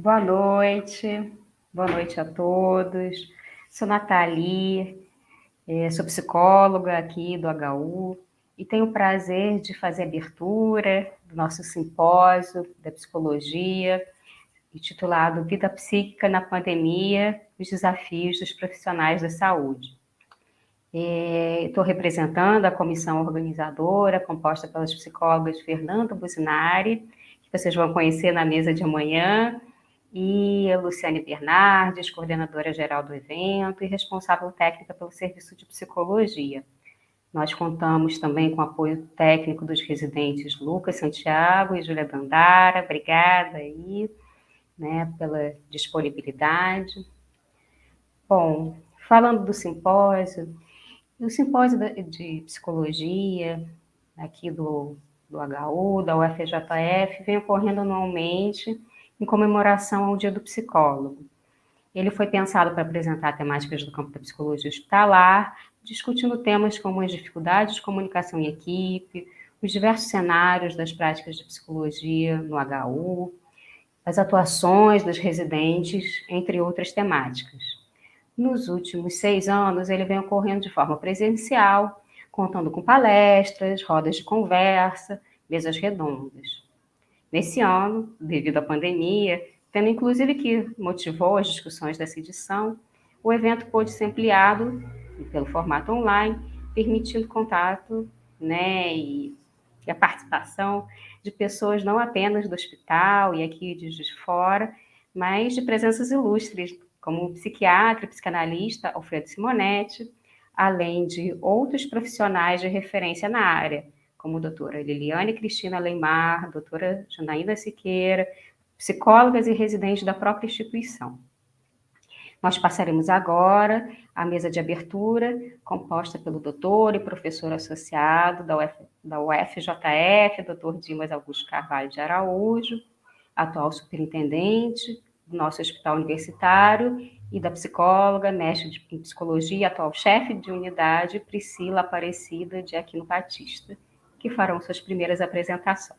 Boa noite a todos. Sou Nathalie, sou psicóloga aqui do HU e tenho o prazer de fazer a abertura do nosso simpósio da psicologia, intitulado Vida Psíquica na Pandemia, os desafios dos profissionais da saúde. Estou representando a comissão organizadora, composta pelas psicólogas Fernanda Businari, que vocês vão conhecer na mesa de amanhã, e a Luciane Bernardes, coordenadora geral do evento e responsável técnica pelo serviço de psicologia. Nós contamos também com o apoio técnico dos residentes Lucas Santiago e Júlia Dandara. Obrigada aí, né, pela disponibilidade. Bom, falando do simpósio, o simpósio de psicologia aqui do HU, da UFJF, vem ocorrendo anualmente em comemoração ao Dia do Psicólogo. Ele foi pensado para apresentar temáticas do campo da psicologia hospitalar, discutindo temas como as dificuldades de comunicação em equipe, os diversos cenários das práticas de psicologia no HU, as atuações dos residentes, entre outras temáticas. Nos últimos 6 anos, ele vem ocorrendo de forma presencial, contando com palestras, rodas de conversa, mesas redondas. Nesse ano, devido à pandemia, tendo inclusive que motivou as discussões dessa edição, o evento pôde ser ampliado pelo formato online, permitindo contato, né, e a participação de pessoas não apenas do hospital e aqui de fora, mas de presenças ilustres, como o psiquiatra e psicanalista Alfredo Simonetti, além de outros profissionais de referência na área, como a doutora Liliane Cristina Leimar, doutora Janaína Siqueira, psicólogas e residentes da própria instituição. Nós passaremos agora à mesa de abertura, composta pelo doutor e professor associado da UFJF, doutor Dimas Augusto Carvalho de Araújo, atual superintendente do nosso hospital universitário, e da psicóloga, mestre em psicologia, atual chefe de unidade, Priscila Aparecida de Aquino Batista, que farão suas primeiras apresentações.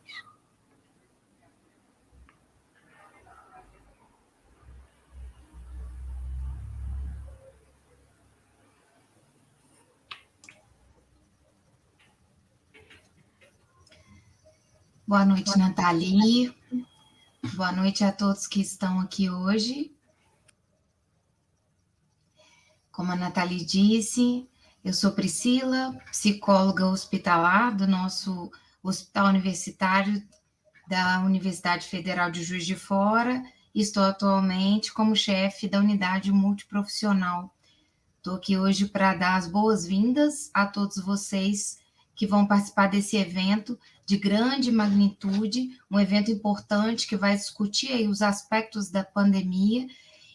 Boa noite, Nathalie. Boa noite a todos que estão aqui hoje. Como a Nathalie disse, eu sou Priscila, psicóloga hospitalar do nosso Hospital Universitário da Universidade Federal de Juiz de Fora e estou atualmente como chefe da unidade multiprofissional. Estou aqui hoje para dar as boas-vindas a todos vocês que vão participar desse evento de grande magnitude, um evento importante que vai discutir aí os aspectos da pandemia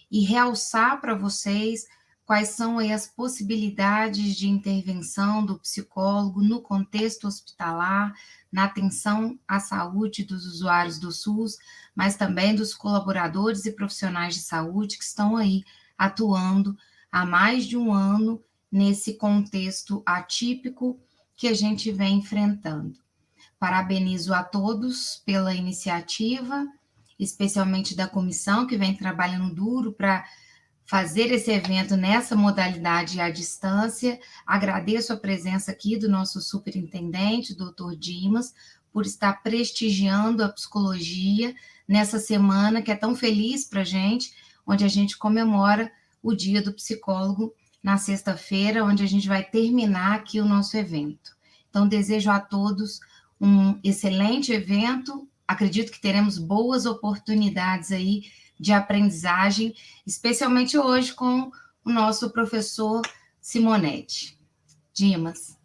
e realçar para vocês quais são aí as possibilidades de intervenção do psicólogo no contexto hospitalar, na atenção à saúde dos usuários do SUS, mas também dos colaboradores e profissionais de saúde que estão aí atuando há mais de um ano nesse contexto atípico que a gente vem enfrentando. Parabenizo a todos pela iniciativa, especialmente da comissão que vem trabalhando duro para fazer esse evento nessa modalidade à distância. Agradeço a presença aqui do nosso superintendente, doutor Dimas, por estar prestigiando a psicologia nessa semana que é tão feliz para a gente, onde a gente comemora o Dia do Psicólogo na sexta-feira, onde a gente vai terminar aqui o nosso evento. Então, desejo a todos um excelente evento. Acredito que teremos boas oportunidades aí de aprendizagem, especialmente hoje com o nosso professor Simonetti. Dimas.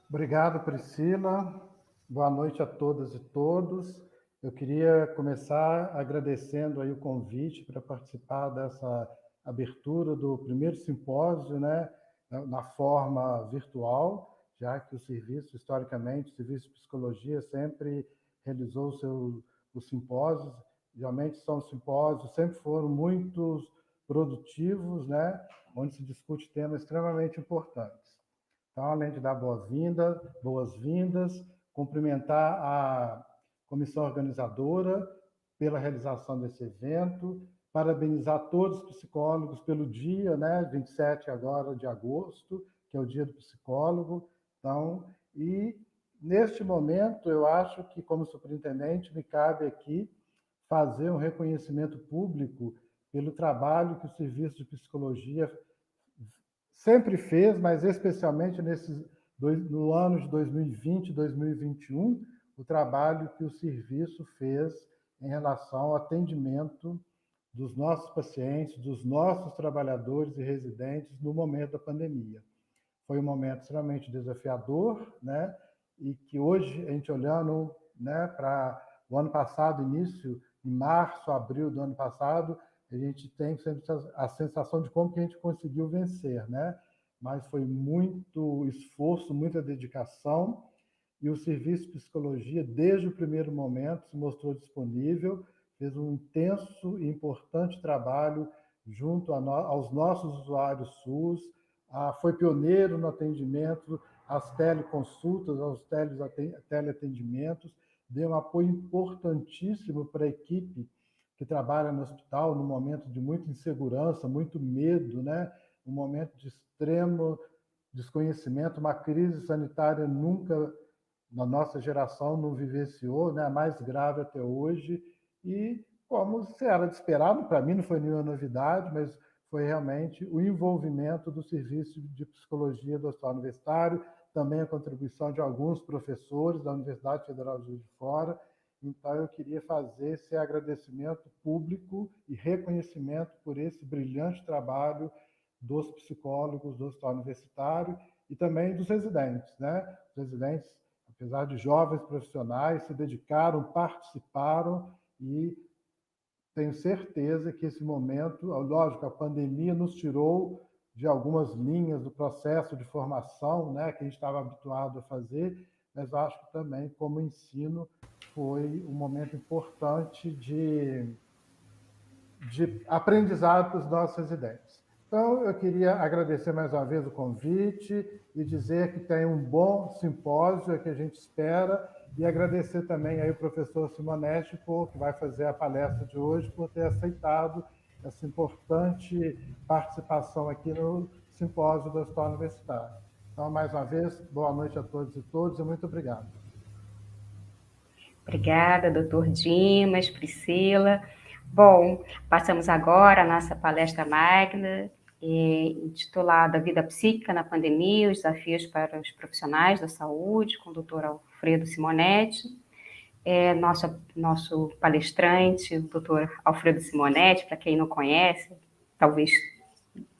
Obrigado, Priscila. Boa noite a todas e todos. Eu queria começar agradecendo aí o convite para participar dessa abertura do primeiro simpósio, né, na forma virtual, já que o serviço, historicamente, o Serviço de Psicologia sempre realizou os simpósios. Geralmente são simpósios, sempre foram muito produtivos, né, onde se discute temas extremamente importantes. Então, além de dar boas-vindas, cumprimentar a comissão organizadora, pela realização desse evento, parabenizar todos os psicólogos pelo dia, né, 27 agora de agosto, que é o Dia do Psicólogo. Então, e neste momento, eu acho que, como superintendente, me cabe aqui fazer um reconhecimento público pelo trabalho que o Serviço de Psicologia sempre fez, mas especialmente no ano de 2020 e 2021, o trabalho que o serviço fez em relação ao atendimento dos nossos pacientes, dos nossos trabalhadores e residentes no momento da pandemia. Foi um momento extremamente desafiador, né? E que hoje, a gente olhando, né, para o ano passado, início, em março, abril do ano passado, a gente tem sempre a sensação de como que a gente conseguiu vencer, né? Mas foi muito esforço, muita dedicação, e o Serviço de Psicologia, desde o primeiro momento, se mostrou disponível, fez um intenso e importante trabalho junto aos nossos usuários SUS, foi pioneiro no atendimento às teleconsultas, aos teleatendimentos, deu um apoio importantíssimo para a equipe que trabalha no hospital no momento de muita insegurança, muito medo, né? Um momento de extremo desconhecimento, uma crise sanitária nunca na nossa geração não vivenciou, né? A mais grave até hoje, e como se era de esperar, para mim não foi nenhuma novidade, mas foi realmente o envolvimento do Serviço de Psicologia do Hospital Universitário, também a contribuição de alguns professores da Universidade Federal de Juiz de Fora. Então, eu queria fazer esse agradecimento público e reconhecimento por esse brilhante trabalho dos psicólogos do Hospital Universitário e também dos residentes, né? Os residentes, apesar de jovens profissionais, se dedicaram, participaram, e tenho certeza que esse momento, lógico, a pandemia nos tirou de algumas linhas do processo de formação, né, que a gente estava habituado a fazer, mas acho que também, como ensino, foi um momento importante de aprendizado para os nossos residentes. Então, eu queria agradecer mais uma vez o convite e dizer que tem um bom simpósio que a gente espera, e agradecer também aí o professor Simonetti, que vai fazer a palestra de hoje, por ter aceitado essa importante participação aqui no simpósio do Hospital Universitário. Então, mais uma vez, boa noite a todos e todas, e muito obrigado. Obrigada, doutor Dimas, Priscila. Bom, passamos agora a nossa palestra magna, intitulada Vida Psíquica na Pandemia, os desafios para os profissionais da saúde, com o doutor Alfredo Simonetti. Nosso palestrante, o doutor Alfredo Simonetti, para quem não conhece, talvez,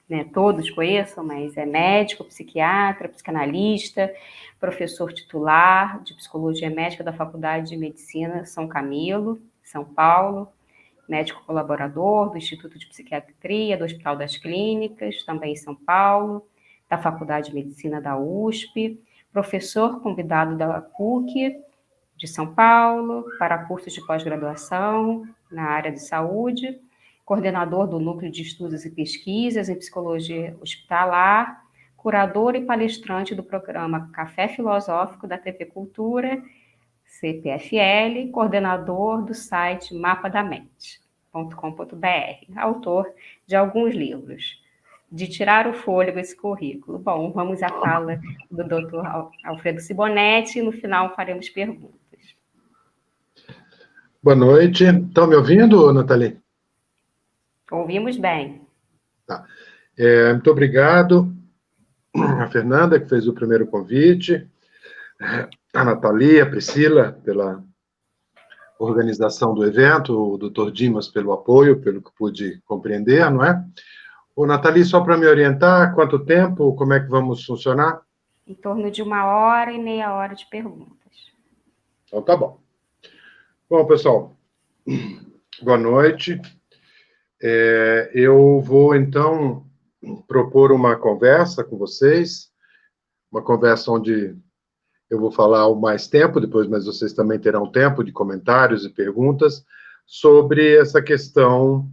né, todos conheçam, mas é médico, psiquiatra, psicanalista, professor titular de Psicologia Médica da Faculdade de Medicina São Camilo, São Paulo, médico colaborador do Instituto de Psiquiatria do Hospital das Clínicas, também em São Paulo, da Faculdade de Medicina da USP, professor convidado da PUC de São Paulo para cursos de pós-graduação na área de saúde, coordenador do Núcleo de Estudos e Pesquisas em Psicologia Hospitalar, curador e palestrante do programa Café Filosófico da TV Cultura, CPFL, coordenador do site mapadamente.com.br, autor de alguns livros. De tirar o fôlego esse currículo. Bom, vamos à fala do Dr. Alfredo Simonetti e no final faremos perguntas. Boa noite. Estão me ouvindo, Nathalie? Ouvimos bem. Tá. Muito obrigado a Fernanda, que fez o primeiro convite, a Nathalie, a Priscila, pela organização do evento, o Dr. Dimas pelo apoio, pelo que pude compreender, não é? Ô, Nathalie, só para me orientar, quanto tempo, como é que vamos funcionar? Em torno de 1h30 de perguntas. Então, tá bom. Bom, pessoal, boa noite. Eu vou, então, propor uma conversa com vocês, uma conversa onde eu vou falar o mais tempo, depois, mas vocês também terão tempo de comentários e perguntas sobre essa questão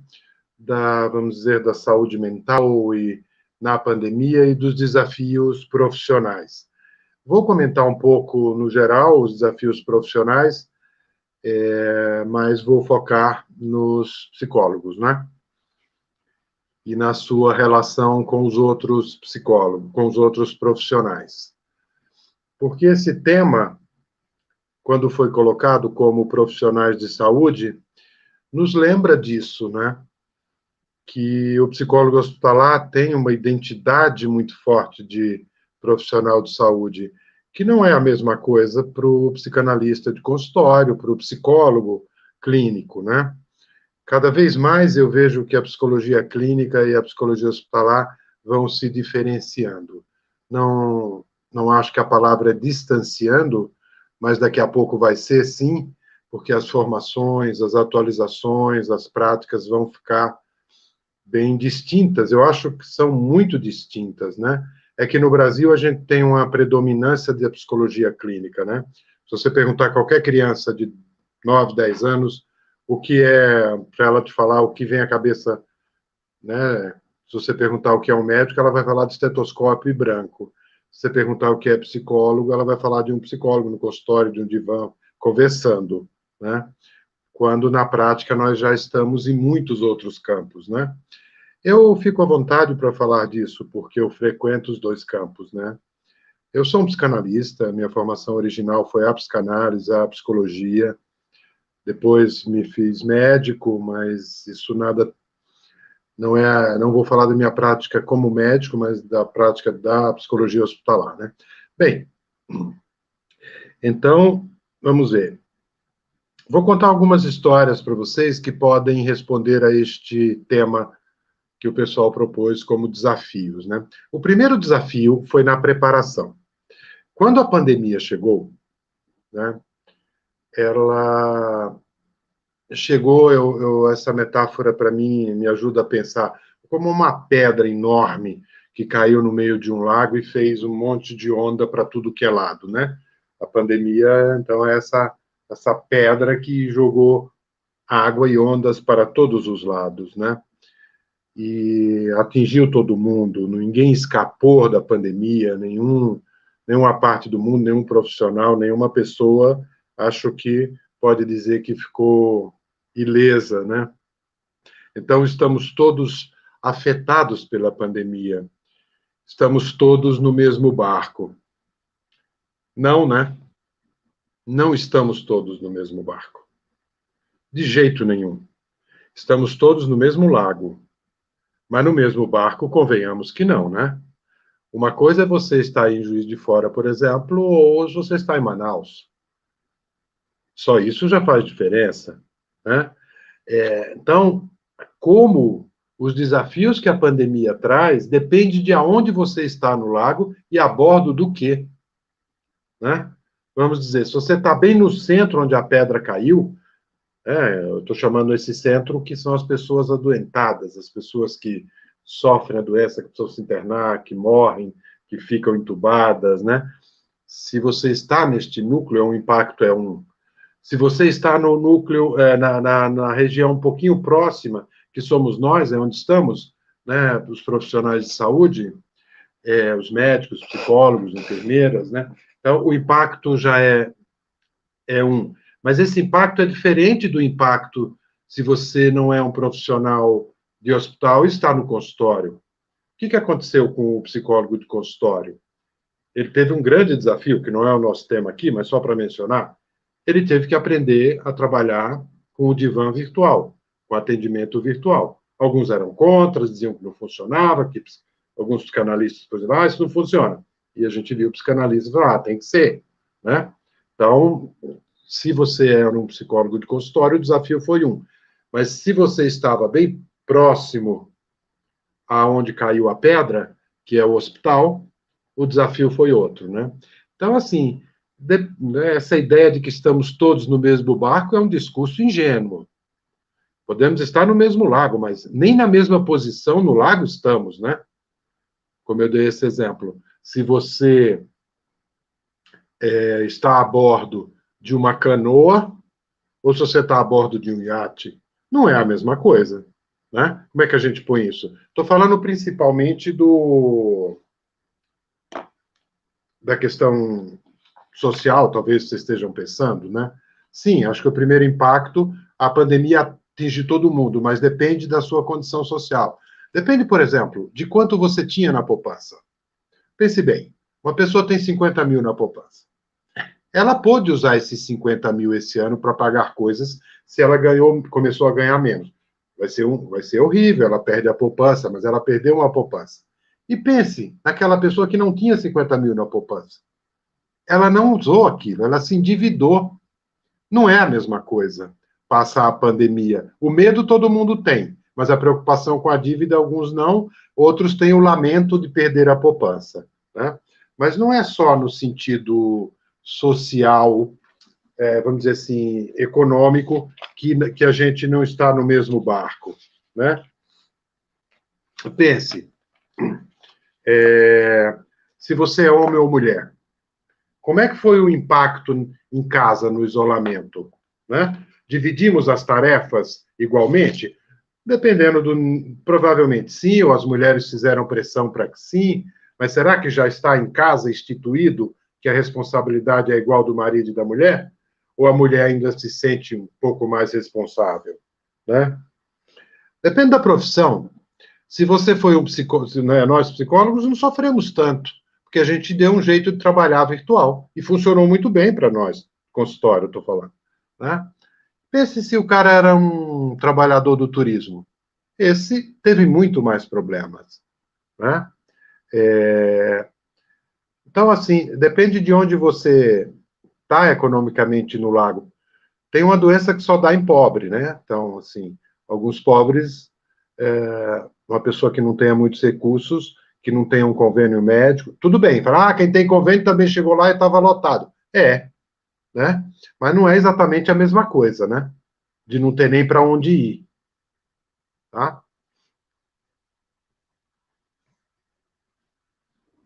vamos dizer, da saúde mental e na pandemia e dos desafios profissionais. Vou comentar um pouco, no geral, os desafios profissionais, mas vou focar nos psicólogos, né? E na sua relação com os outros psicólogos, com os outros profissionais. Porque esse tema, quando foi colocado como profissionais de saúde, nos lembra disso, né? Que o psicólogo hospitalar tem uma identidade muito forte de profissional de saúde, que não é a mesma coisa para o psicanalista de consultório, para o psicólogo clínico, né? Cada vez mais eu vejo que a psicologia clínica e a psicologia hospitalar vão se diferenciando. Não acho que a palavra é distanciando, mas daqui a pouco vai ser sim, porque as formações, as atualizações, as práticas vão ficar bem distintas. Eu acho que são muito distintas, né? É que no Brasil a gente tem uma predominância da psicologia clínica, né? Se você perguntar a qualquer criança de 9, 10 anos, o que é, para ela te falar o que vem à cabeça, né? Se você perguntar o que é um médico, ela vai falar de estetoscópio e branco. Se você perguntar o que é psicólogo, ela vai falar de um psicólogo no consultório, de um divã, conversando, né? Quando na prática nós já estamos em muitos outros campos, né? Eu fico à vontade para falar disso, porque eu frequento os dois campos, né? Eu sou um psicanalista, minha formação original foi a psicanálise, a psicologia, depois me fiz médico, mas isso nada, não vou falar da minha prática como médico, mas da prática da psicologia hospitalar, né? Bem, então, vamos ver. Vou contar algumas histórias para vocês que podem responder a este tema que o pessoal propôs como desafios, né? O primeiro desafio foi na preparação. Quando a pandemia chegou, né, ela chegou, essa metáfora para mim me ajuda a pensar como uma pedra enorme que caiu no meio de um lago e fez um monte de onda para tudo que é lado, né? A pandemia, então, é essa pedra que jogou água e ondas para todos os lados, né? E atingiu todo mundo, ninguém escapou da pandemia, nenhuma parte do mundo, nenhum profissional, nenhuma pessoa, acho que pode dizer que ficou ilesa, né? Então, estamos todos afetados pela pandemia, estamos todos no mesmo barco. Não, né? Não estamos todos no mesmo barco. De jeito nenhum. Estamos todos no mesmo lago, mas no mesmo barco, convenhamos que não, né? Uma coisa é você estar em Juiz de Fora, por exemplo, ou você está em Manaus. Só isso já faz diferença, né? Então, como os desafios que a pandemia traz depende de aonde você está no lago e a bordo do quê, né? Vamos dizer, se você está bem no centro onde a pedra caiu, eu estou chamando esse centro que são as pessoas adoentadas, as pessoas que sofrem a doença, que precisam se internar, que morrem, que ficam entubadas, né? Se você está neste núcleo, o impacto é 1. Se você está no núcleo, na região um pouquinho próxima, que somos nós, é onde estamos, né, os profissionais de saúde, os médicos, psicólogos, enfermeiras, né? Então, o impacto já é 1. Mas esse impacto é diferente do impacto se você não é um profissional de hospital e está no consultório. O que aconteceu com o psicólogo de consultório? Ele teve um grande desafio, que não é o nosso tema aqui, mas só para mencionar, ele teve que aprender a trabalhar com o divã virtual, com atendimento virtual. Alguns eram contra, diziam que não funcionava, que alguns psicanalistas, por exemplo, isso não funciona. E a gente viu o psicanalista falar, tem que ser, né? Então, se você era um psicólogo de consultório, o desafio foi 1. Mas se você estava bem próximo aonde caiu a pedra, que é o hospital, o desafio foi outro, né? Então, assim, essa ideia de que estamos todos no mesmo barco é um discurso ingênuo. Podemos estar no mesmo lago, mas nem na mesma posição no lago estamos, né? Como eu dei esse exemplo. Se você está a bordo de uma canoa, ou se você está a bordo de um iate, não é a mesma coisa, né? Como é que a gente põe isso? Estou falando principalmente da questão social, talvez vocês estejam pensando, né? sim, acho que o primeiro impacto, a pandemia atinge todo mundo, mas depende da sua condição social. Depende, por exemplo, de quanto você tinha na poupança. Pense bem, uma pessoa tem 50 mil na poupança. Ela pôde usar esses 50 mil esse ano para pagar coisas se ela começou a ganhar menos. Vai ser horrível, ela perde a poupança, mas ela perdeu uma poupança. E pense naquela pessoa que não tinha 50 mil na poupança. Ela não usou aquilo, ela se endividou. Não é a mesma coisa passar a pandemia. O medo todo mundo tem, mas a preocupação com a dívida, alguns não, outros têm o lamento de perder a poupança. Né? Mas não é só no sentido social, vamos dizer assim, econômico, que a gente não está no mesmo barco. Né? Pense, se você é homem ou mulher, como é que foi o impacto em casa no isolamento? Né? Dividimos as tarefas igualmente? Dependendo do... Provavelmente sim, ou as mulheres fizeram pressão para que sim, mas será que já está em casa instituído que a responsabilidade é igual do marido e da mulher? Ou a mulher ainda se sente um pouco mais responsável? Né? Depende da profissão. Se você foi um psicólogo, nós psicólogos não sofremos tanto, porque a gente deu um jeito de trabalhar virtual, e funcionou muito bem para nós, consultório, eu estou falando. Né? Pense se o cara era um trabalhador do turismo. Esse teve muito mais problemas. Né? Então, assim, depende de onde você está economicamente no lago. Tem uma doença que só dá em pobre, né? Então, assim, alguns pobres, uma pessoa que não tenha muitos recursos, que não tenha um convênio médico, tudo bem, fala, quem tem convênio também chegou lá e estava lotado. Né? Mas não é exatamente a mesma coisa, né? De não ter nem para onde ir. Tá?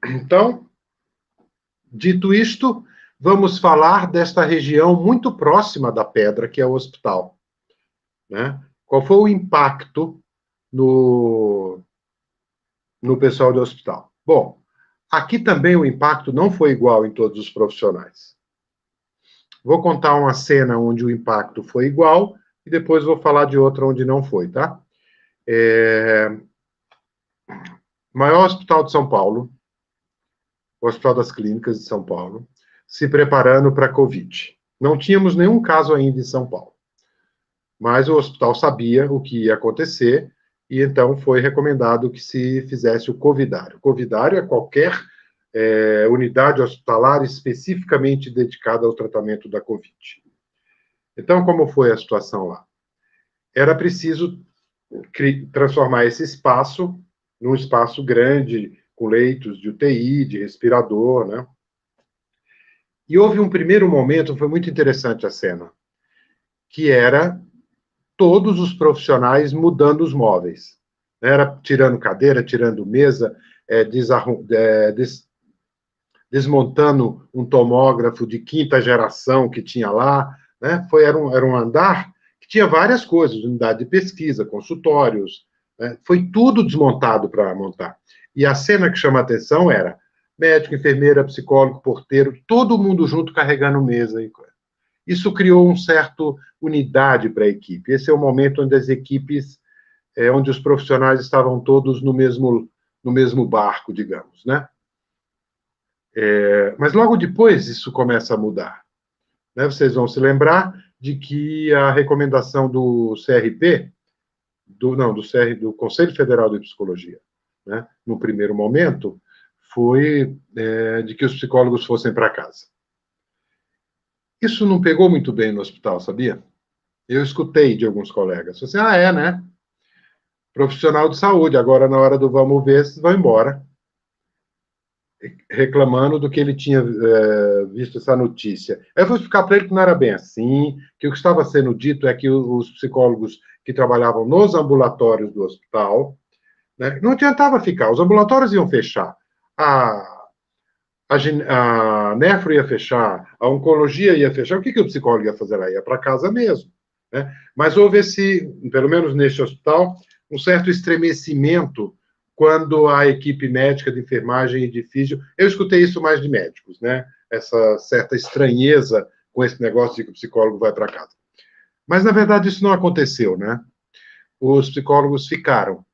Então, dito isto, vamos falar desta região muito próxima da pedra, que é o hospital. Né? Qual foi o impacto no pessoal do hospital? Bom, aqui também o impacto não foi igual em todos os profissionais. Vou contar uma cena onde o impacto foi igual e depois vou falar de outra onde não foi, tá? Maior hospital de São Paulo, o Hospital das Clínicas de São Paulo, se preparando para a Covid. Não tínhamos nenhum caso ainda em São Paulo, mas o hospital sabia o que ia acontecer e então foi recomendado que se fizesse o covidário. O covidário é qualquer unidade hospitalar especificamente dedicada ao tratamento da Covid. Então, como foi a situação lá? Era preciso transformar esse espaço num espaço grande, com leitos de UTI, de respirador, né? E houve um primeiro momento, foi muito interessante a cena, que era todos os profissionais mudando os móveis. Era tirando cadeira, tirando mesa, desmontando um tomógrafo de quinta geração que tinha lá. Né? Era um andar que tinha várias coisas, unidade de pesquisa, consultórios, né? Foi tudo desmontado para montar. E a cena que chama a atenção era médico, enfermeira, psicólogo, porteiro, todo mundo junto carregando mesa. Isso criou um certo unidade para a equipe. Esse é o momento onde as equipes, onde os profissionais estavam todos no mesmo barco, digamos, né? Mas logo depois isso começa a mudar. Né? Vocês vão se lembrar de que a recomendação do CRP, do Conselho Federal de Psicologia, né, no primeiro momento, foi de que os psicólogos fossem para casa. Isso não pegou muito bem no hospital, sabia? Eu escutei de alguns colegas. Assim, né? Profissional de saúde, agora na hora do vamos ver, vocês vão embora. Reclamando do que ele tinha visto essa notícia. Eu fui explicar para ele que não era bem assim, que o que estava sendo dito é que os psicólogos que trabalhavam nos ambulatórios do hospital, né, não adiantava ficar, os ambulatórios iam fechar, a nefro ia fechar, a oncologia ia fechar, o que o psicólogo ia fazer lá? Ia para casa mesmo. Né? Mas houve pelo menos neste hospital, um certo estremecimento quando a equipe médica de enfermagem e de físio, eu escutei isso mais de médicos, né? Essa certa estranheza com esse negócio de que o psicólogo vai para casa. Mas, na verdade, isso não aconteceu, né? Os psicólogos ficaram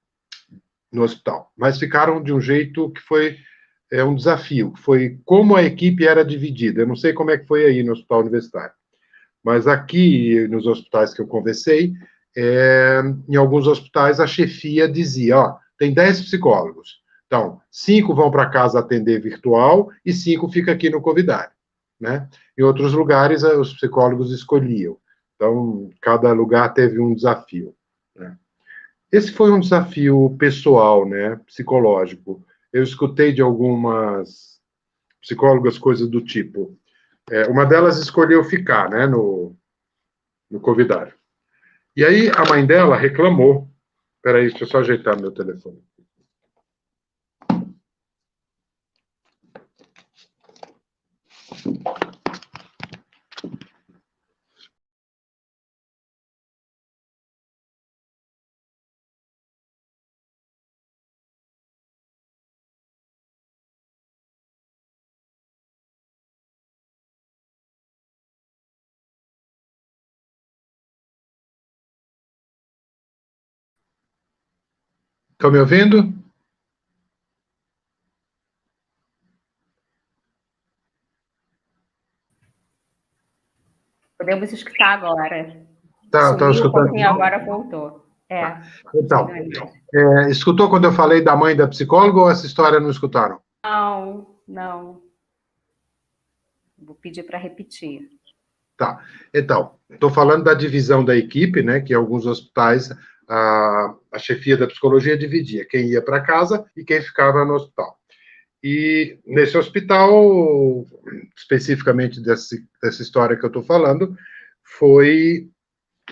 no hospital, mas ficaram de um jeito que foi um desafio, foi como a equipe era dividida. Eu não sei como é que foi aí no hospital universitário, mas aqui, nos hospitais que eu conversei, em alguns hospitais a chefia dizia, ó, tem 10 psicólogos, então, 5 vão para casa atender virtual e 5 ficam aqui no Covidário, né? Em outros lugares, os psicólogos escolhiam. Então, cada lugar teve um desafio, né? Esse foi um desafio pessoal, né, psicológico. Eu escutei de algumas psicólogas coisas do tipo. Uma delas escolheu ficar, né, no Covidário. E aí a mãe dela reclamou. Espera aí, deixa eu só ajeitar meu telefone. Estão me ouvindo? Podemos escutar agora. Tá Sumiu um escutando? pouquinho, agora voltou. Então, escutou quando eu falei da mãe da psicóloga ou essa história não escutaram? Não. Vou pedir para repetir. Tá. Então, estou falando da divisão da equipe, né, que em alguns hospitais a chefia da psicologia dividia quem ia para casa e quem ficava no hospital. E nesse hospital, especificamente dessa história que eu estou falando, foi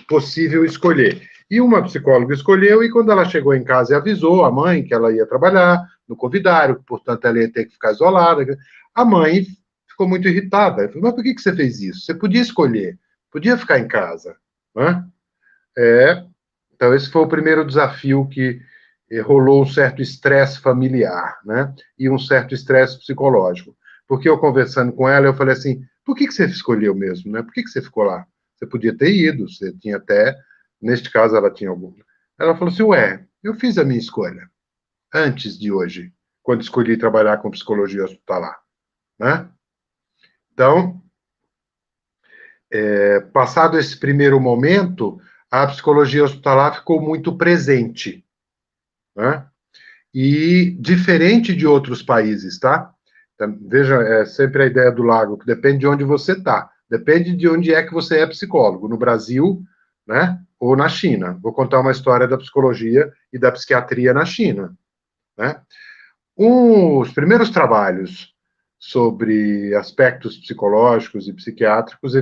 possível escolher. E uma psicóloga escolheu, e quando ela chegou em casa e avisou a mãe que ela ia trabalhar no Covidário, portanto ela ia ter que ficar isolada, a mãe ficou muito irritada. Ela falou, mas por que você fez isso? Você podia escolher, podia ficar em casa. Né? Então esse foi o primeiro desafio que rolou um certo estresse familiar, né? E um certo estresse psicológico. Porque eu conversando com ela, eu falei assim, por que você escolheu mesmo, né? Por que você ficou lá? Você podia ter ido, você tinha até, neste caso ela tinha algum. Ela falou assim, eu fiz a minha escolha antes de hoje, quando escolhi trabalhar com psicologia hospitalar, né? Então, passado esse primeiro momento, a psicologia hospitalar ficou muito presente, né? E diferente de outros países, tá? Então, veja, é sempre a ideia do lago, que depende de onde você está, depende de onde é que você é psicólogo, no Brasil, né, ou na China. Vou contar uma história da psicologia e da psiquiatria na China, né? Os primeiros trabalhos sobre aspectos psicológicos e psiquiátricos,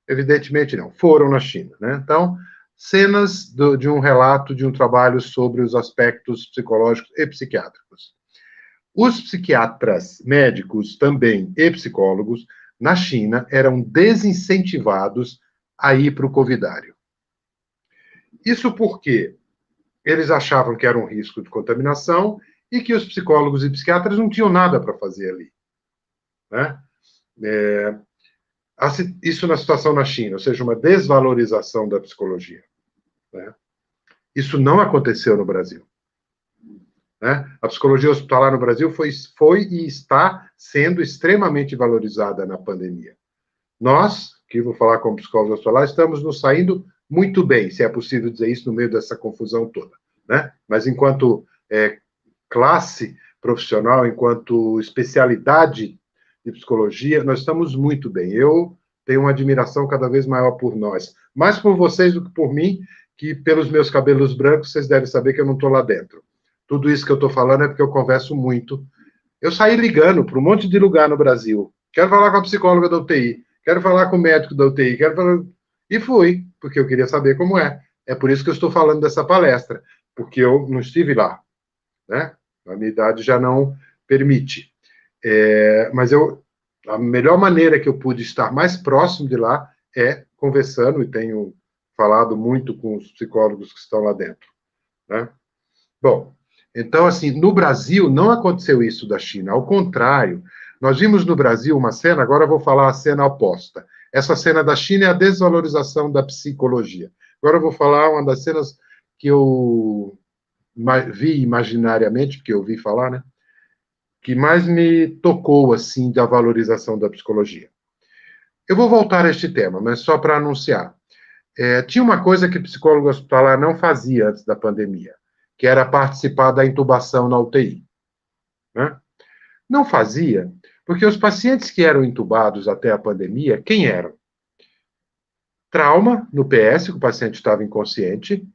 evidentemente não, foram na China, né? Então, cenas de um relato de um trabalho sobre os aspectos psicológicos e psiquiátricos. Os psiquiatras, médicos também e psicólogos, na China, eram desincentivados a ir para o Covidário. Isso porque eles achavam que era um risco de contaminação e que os psicólogos e psiquiatras não tinham nada para fazer ali. Né? Isso na situação na China, ou seja, uma desvalorização da psicologia. Né? Isso não aconteceu no Brasil. Né? A psicologia hospitalar no Brasil foi e está sendo extremamente valorizada na pandemia. Nós, que vou falar como psicólogos hospitalares, estamos nos saindo muito bem, se é possível dizer isso no meio dessa confusão toda. Né? Mas enquanto classe profissional, enquanto especialidade de psicologia, nós estamos muito bem. Eu tenho uma admiração cada vez maior por nós, mais por vocês do que por mim, que pelos meus cabelos brancos, vocês devem saber que eu não estou lá dentro. Tudo isso que eu estou falando é porque eu converso muito. Eu saí ligando para um monte de lugar no Brasil. Quero falar com a psicóloga da UTI, quero falar com o médico da UTI, e fui, porque eu queria saber como é. É por isso que eu estou falando dessa palestra, porque eu não estive lá. Né? A minha idade já não permite. Mas a melhor maneira que eu pude estar mais próximo de lá é conversando, e tenho falado muito com os psicólogos que estão lá dentro. Né? Bom, então, assim, no Brasil não aconteceu isso da China, ao contrário, nós vimos no Brasil uma cena, agora eu vou falar a cena oposta. essa cena da China é a desvalorização da psicologia. Agora eu vou falar uma das cenas que eu vi imaginariamente, porque eu ouvi falar, né? Que mais me tocou, assim, da valorização da psicologia. Eu vou voltar a este tema, mas só para anunciar. Tinha uma coisa que o psicólogo hospitalar não fazia antes da pandemia, que era participar da intubação na UTI. Né? Não fazia, porque os pacientes que eram intubados até a pandemia, quem eram? Trauma no PS, que o paciente estava inconsciente,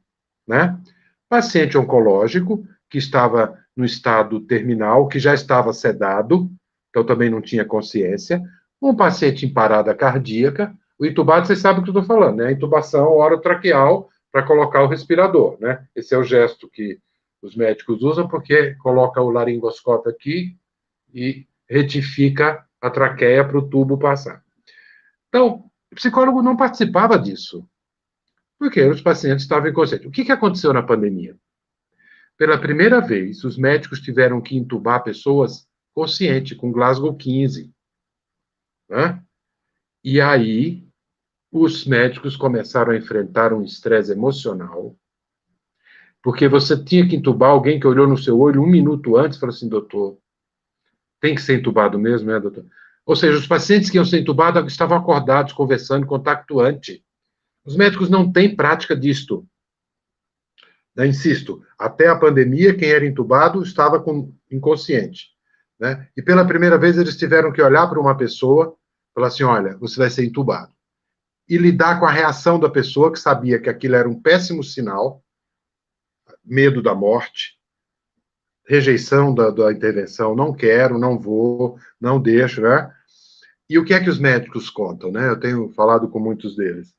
né? Paciente oncológico, que estava no estado terminal, que já estava sedado, então também não tinha consciência, um paciente em parada cardíaca, o intubado, vocês sabem o que eu estou falando, né? A intubação orotraqueal para colocar o respirador, né? Esse é o gesto que os médicos usam, porque coloca o laringoscópio aqui e retifica a traqueia para o tubo passar. Então, o psicólogo não participava disso, porque os pacientes estavam inconscientes. O que aconteceu na pandemia? Pela primeira vez, os médicos tiveram que intubar pessoas conscientes, com Glasgow 15. Né? E aí, os médicos começaram a enfrentar um estresse emocional, porque você tinha que intubar alguém que olhou no seu olho 1 minuto antes e falou assim, doutor, tem que ser intubado mesmo, né, doutor? Ou seja, os pacientes que iam ser intubados estavam acordados, conversando, contactuante. Os médicos não têm prática disto. Né? Insisto, até a pandemia, quem era intubado estava inconsciente. Né? E pela primeira vez eles tiveram que olhar para uma pessoa e falar assim, olha, você vai ser intubado. E lidar com a reação da pessoa que sabia que aquilo era um péssimo sinal, medo da morte, rejeição da intervenção, não quero, não vou, não deixo, né? E o que é que os médicos contam, né? Eu tenho falado com muitos deles.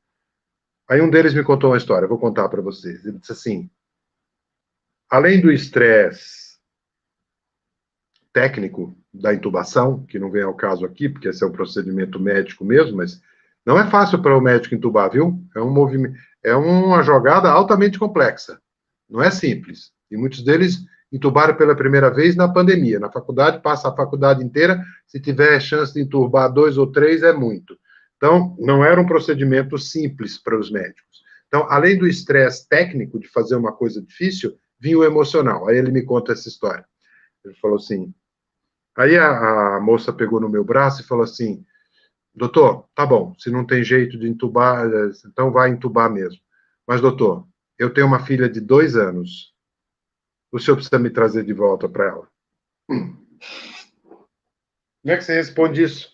Aí um deles me contou uma história, vou contar para vocês. Ele disse assim, além do estresse técnico da intubação, que não vem ao caso aqui, porque esse é um procedimento médico mesmo, mas não é fácil para o médico intubar, viu? É um movimento, é uma jogada altamente complexa. Não é simples. E muitos deles intubaram pela primeira vez na pandemia. Na faculdade, passa a faculdade inteira, se tiver chance de intubar 2 ou 3, é muito. Então, não era um procedimento simples para os médicos. Então, além do estresse técnico de fazer uma coisa difícil, vinha o emocional. Aí ele me conta essa história. Ele falou assim, aí a moça pegou no meu braço e falou assim, doutor, tá bom, se não tem jeito de intubar, então vai intubar mesmo. Mas, doutor, eu tenho uma filha de 2 anos. O senhor precisa me trazer de volta para ela. Como é que você responde isso?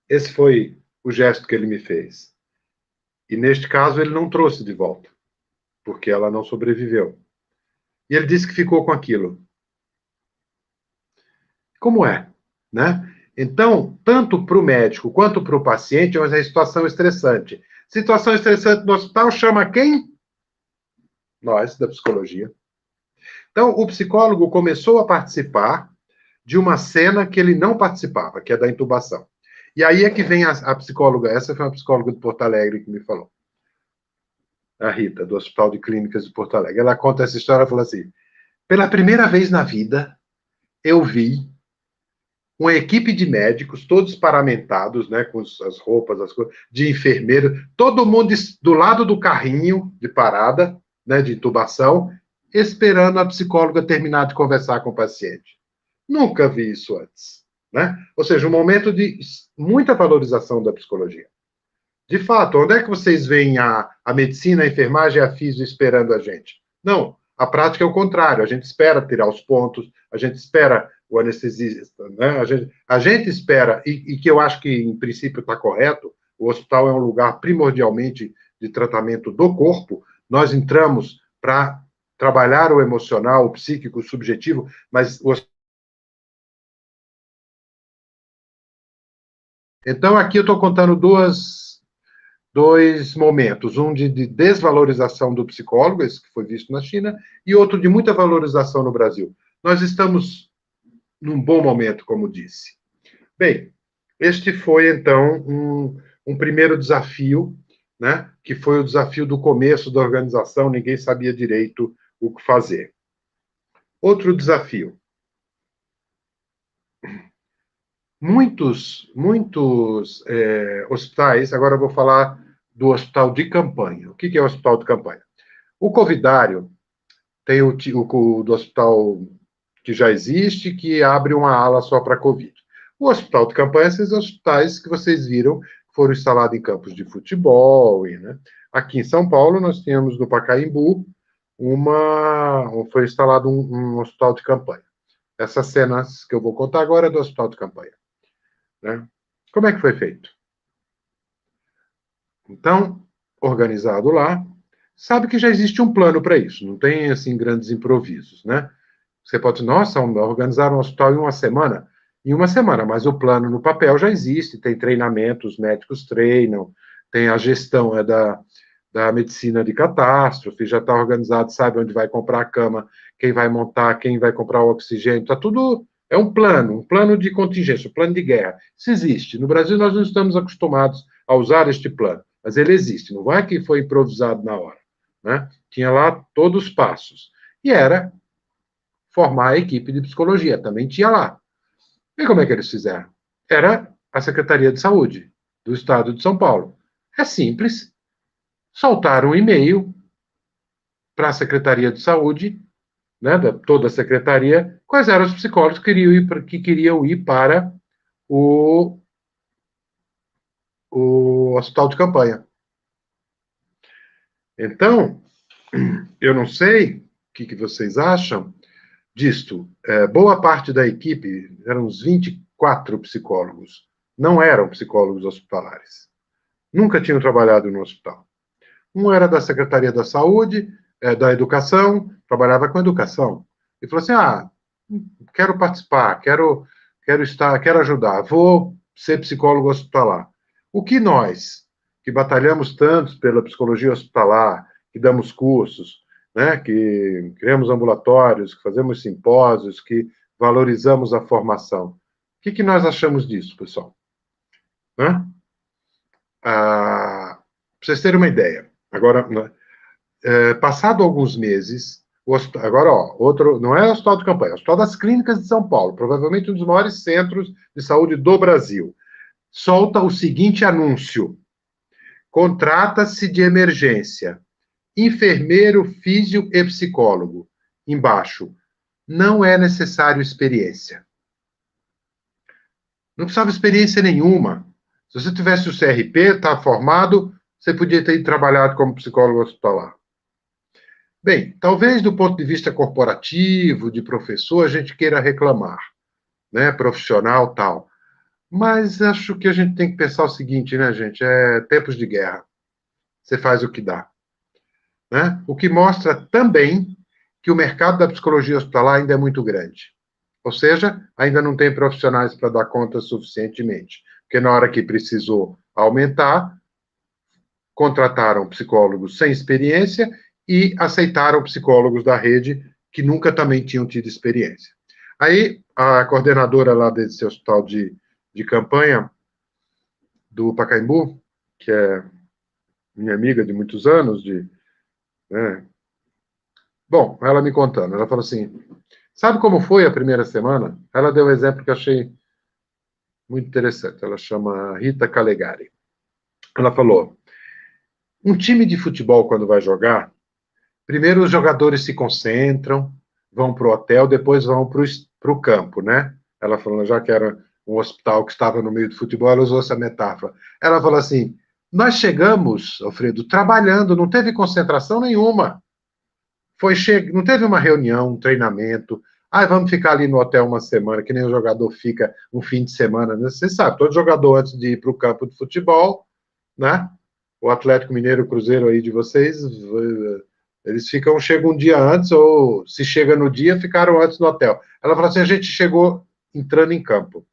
Esse foi o gesto que ele me fez. E, neste caso, ele não trouxe de volta, porque ela não sobreviveu. E ele disse que ficou com aquilo. Como é? Né? Então, tanto para o médico quanto para o paciente, é uma situação estressante. Situação estressante no hospital chama quem? Nós, da psicologia. Então, o psicólogo começou a participar de uma cena que ele não participava, que é da intubação. E aí é que vem a psicóloga, essa foi uma psicóloga de Porto Alegre que me falou. A Rita, do Hospital de Clínicas de Porto Alegre. Ela conta essa história e fala assim, pela primeira vez na vida, eu vi uma equipe de médicos, todos paramentados, né, com as roupas, as coisas, de enfermeiro, todo mundo do lado do carrinho de parada, né, de intubação, esperando a psicóloga terminar de conversar com o paciente. Nunca vi isso antes. Né? Ou seja, um momento de muita valorização da psicologia. De fato, onde é que vocês veem a medicina, a enfermagem e a física esperando a gente? Não, a prática é o contrário. A gente espera tirar os pontos, a gente espera o anestesista, né? A gente espera, e que eu acho que, em princípio, está correto, o hospital é um lugar primordialmente de tratamento do corpo, nós entramos para trabalhar o emocional, o psíquico, o subjetivo, mas o Então, aqui eu estou contando dois momentos. Um de desvalorização do psicólogo, esse que foi visto na China, e outro de muita valorização no Brasil. Nós estamos num bom momento, como disse. Bem, este foi, então, um primeiro desafio, né, que foi o desafio do começo da organização, ninguém sabia direito o que fazer. Outro desafio. muitos hospitais, agora eu vou falar do hospital de campanha. O que é o hospital de campanha? O covidário tem o do hospital que já existe, que abre uma ala só para Covid. O hospital de campanha são os hospitais que vocês viram, foram instalados em campos de futebol. Né? Aqui em São Paulo, nós tínhamos no Pacaembu, foi instalado um hospital de campanha. Essas cenas que eu vou contar agora é do hospital de campanha. Né? Como é que foi feito? Então, organizado lá, sabe que já existe um plano para isso, não tem, assim, grandes improvisos, né? Você pode dizer, nossa, organizar um hospital em uma semana? Em uma semana, mas o plano no papel já existe, tem treinamento, os médicos treinam, tem a gestão da medicina de catástrofe, já está organizado, sabe onde vai comprar a cama, quem vai montar, quem vai comprar o oxigênio, está tudo, é um plano de contingência, um plano de guerra. Isso existe. No Brasil, nós não estamos acostumados a usar este plano, mas ele existe, não é que foi improvisado na hora. Né? Tinha lá todos os passos. E era formar a equipe de psicologia, também tinha lá. E como é que eles fizeram? Era a Secretaria de Saúde do Estado de São Paulo. É simples. Soltaram um e-mail para a Secretaria de Saúde, né, toda a secretaria, quais eram os psicólogos que queriam ir para o hospital de campanha. Então, eu não sei o que vocês acham disto. Boa parte da equipe, eram uns 24 psicólogos, não eram psicólogos hospitalares. Nunca tinham trabalhado no hospital. Um era da Secretaria da Saúde, da Educação, trabalhava com educação. E falou assim, quero participar, quero ajudar, vou ser psicólogo hospitalar. O que nós, que batalhamos tanto pela psicologia hospitalar, que damos cursos, né, que criamos ambulatórios, que fazemos simpósios, que valorizamos a formação. O que nós achamos disso, pessoal? Para vocês terem uma ideia, agora, passado alguns meses, agora, outro, não é o hospital de campanha, é o Hospital das Clínicas de São Paulo, provavelmente um dos maiores centros de saúde do Brasil, solta o seguinte anúncio: contrata-se de emergência enfermeiro, físio e psicólogo. Embaixo, não é necessário experiência. Não precisava experiência nenhuma. Se você tivesse o CRP, está formado, você podia ter trabalhado como psicólogo hospitalar. Bem, talvez do ponto de vista corporativo, de professor, a gente queira reclamar, né, profissional, tal. Mas acho que a gente tem que pensar o seguinte, né, gente, é tempos de guerra. Você faz o que dá. Né? O que mostra também que o mercado da psicologia hospitalar ainda é muito grande. Ou seja, ainda não tem profissionais para dar conta suficientemente. Porque na hora que precisou aumentar, contrataram psicólogos sem experiência e aceitaram psicólogos da rede que nunca também tinham tido experiência. Aí, a coordenadora lá desse hospital de campanha do Pacaembu, que é minha amiga de muitos anos, bom, ela me contando, ela falou assim, sabe como foi a primeira semana? Ela deu um exemplo que eu achei muito interessante, ela chama Rita Calegari. Ela falou, um time de futebol, quando vai jogar, primeiro os jogadores se concentram, vão para o hotel, depois vão para o campo, né? Ela falou, já que era um hospital que estava no meio do futebol, ela usou essa metáfora. Ela falou assim, nós chegamos, Alfredo, trabalhando, não teve concentração nenhuma. Não teve uma reunião, um treinamento. Vamos ficar ali no hotel uma semana, que nem o jogador fica um fim de semana. Né? Você sabe, todo jogador antes de ir para o campo de futebol, né? O Atlético Mineiro, o Cruzeiro aí de vocês, eles chegam um dia antes, ou se chega no dia, ficaram antes no hotel. Ela falou assim, a gente chegou entrando em campo,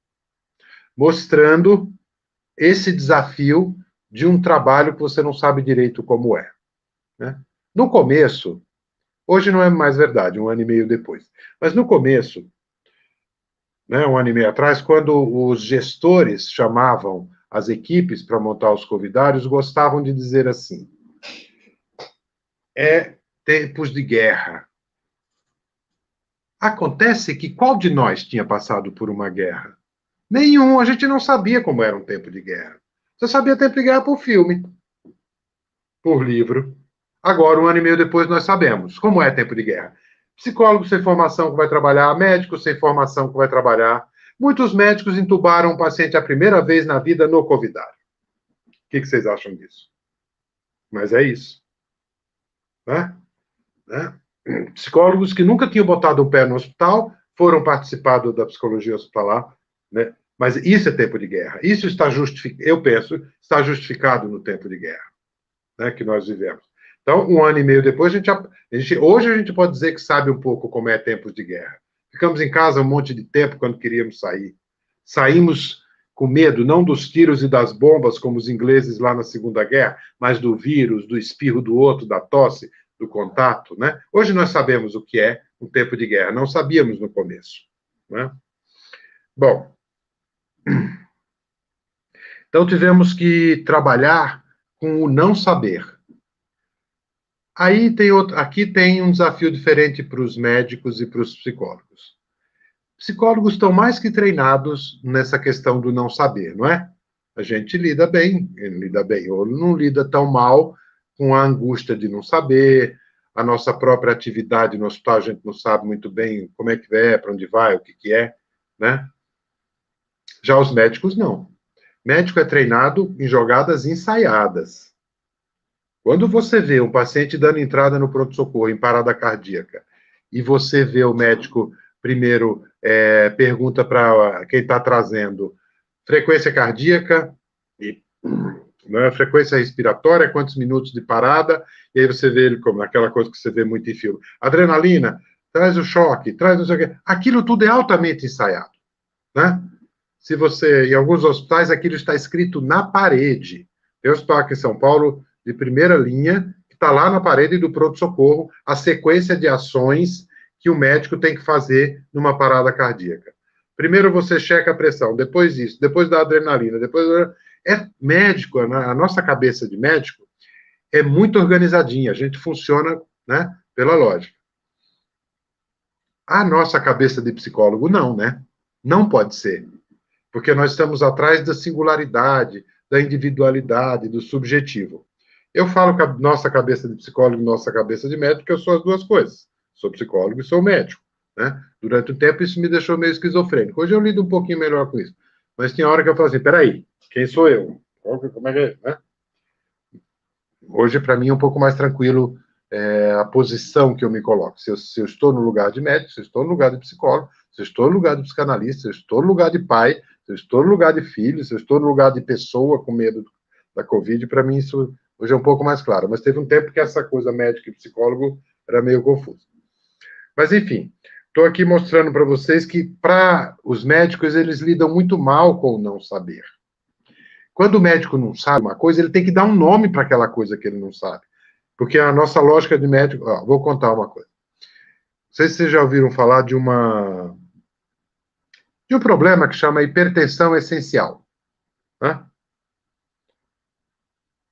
mostrando esse desafio de um trabalho que você não sabe direito como é. Né? No começo, hoje não é mais verdade, 1 ano e meio depois. Mas no começo, né, 1 ano e meio atrás, quando os gestores chamavam as equipes para montar os covidários, gostavam de dizer assim, é tempos de guerra. Acontece que qual de nós tinha passado por uma guerra? Nenhum. A gente não sabia como era um tempo de guerra. Você sabia tempo de guerra por filme, por livro. Agora, 1 ano e meio depois, nós sabemos como é tempo de guerra. Psicólogo sem formação que vai trabalhar, médico sem formação que vai trabalhar. Muitos médicos entubaram um paciente a primeira vez na vida no covidário. O que vocês acham disso? Mas é isso. Né? Psicólogos que nunca tinham botado o pé no hospital foram participar da psicologia hospitalar, né? Mas isso é tempo de guerra. Isso está justificado, eu penso, está justificado no tempo de guerra, né, que nós vivemos. Então, 1 ano e meio depois, hoje a gente pode dizer que sabe um pouco como é tempos de guerra. Ficamos em casa um monte de tempo quando queríamos sair. Saímos com medo, não dos tiros e das bombas, como os ingleses lá na Segunda Guerra, mas do vírus, do espirro do outro, da tosse, do contato, né? Hoje nós sabemos o que é um tempo de guerra, não sabíamos no começo, né? Bom, então tivemos que trabalhar com o não saber. Aqui tem um desafio diferente para os médicos e para os psicólogos. Psicólogos estão mais que treinados nessa questão do não saber, não é? A gente lida bem, ou não lida tão mal com a angústia de não saber, a nossa própria atividade no hospital, a gente não sabe muito bem como é que é, para onde vai, o que é, né? Já os médicos, não. Médico é treinado em jogadas ensaiadas. Quando você vê um paciente dando entrada no pronto-socorro em parada cardíaca, e você vê o médico, primeiro, pergunta para quem está trazendo frequência cardíaca, né, frequência respiratória, quantos minutos de parada, e aí você vê ele como aquela coisa que você vê muito em filme. Adrenalina, traz o choque, traz não sei o quê. Aquilo tudo é altamente ensaiado, né? Se você, em alguns hospitais, aquilo está escrito na parede. Tem um hospital aqui em São Paulo, de primeira linha, que está lá na parede do pronto-socorro, a sequência de ações que o médico tem que fazer numa parada cardíaca. Primeiro você checa a pressão, depois isso, depois da adrenalina, depois... É médico, a nossa cabeça de médico é muito organizadinha, a gente funciona, né, pela lógica. A nossa cabeça de psicólogo, não, né? Não pode ser. Porque nós estamos atrás da singularidade, da individualidade, do subjetivo. Eu falo que a nossa cabeça de psicólogo e nossa cabeça de médico, eu sou as duas coisas. Sou psicólogo e sou médico, né? Durante um tempo isso me deixou meio esquizofrênico. Hoje eu lido um pouquinho melhor com isso. Mas tinha hora que eu falo assim, peraí, quem sou eu? Como é que é, né? Hoje, para mim, é um pouco mais tranquilo a posição que eu me coloco. Se eu estou no lugar de médico, se eu estou no lugar de psicólogo, se eu estou no lugar de psicanalista, se eu estou no lugar de pai, se eu estou no lugar de filho, se eu estou no lugar de pessoa com medo da Covid, para mim isso hoje é um pouco mais claro. Mas teve um tempo que essa coisa médico e psicólogo era meio confusa. Mas, enfim, estou aqui mostrando para vocês que, para os médicos, eles lidam muito mal com o não saber. Quando o médico não sabe uma coisa, ele tem que dar um nome para aquela coisa que ele não sabe. Porque a nossa lógica de médico... vou contar uma coisa. Não sei se vocês já ouviram falar de um problema que chama hipertensão essencial. Né?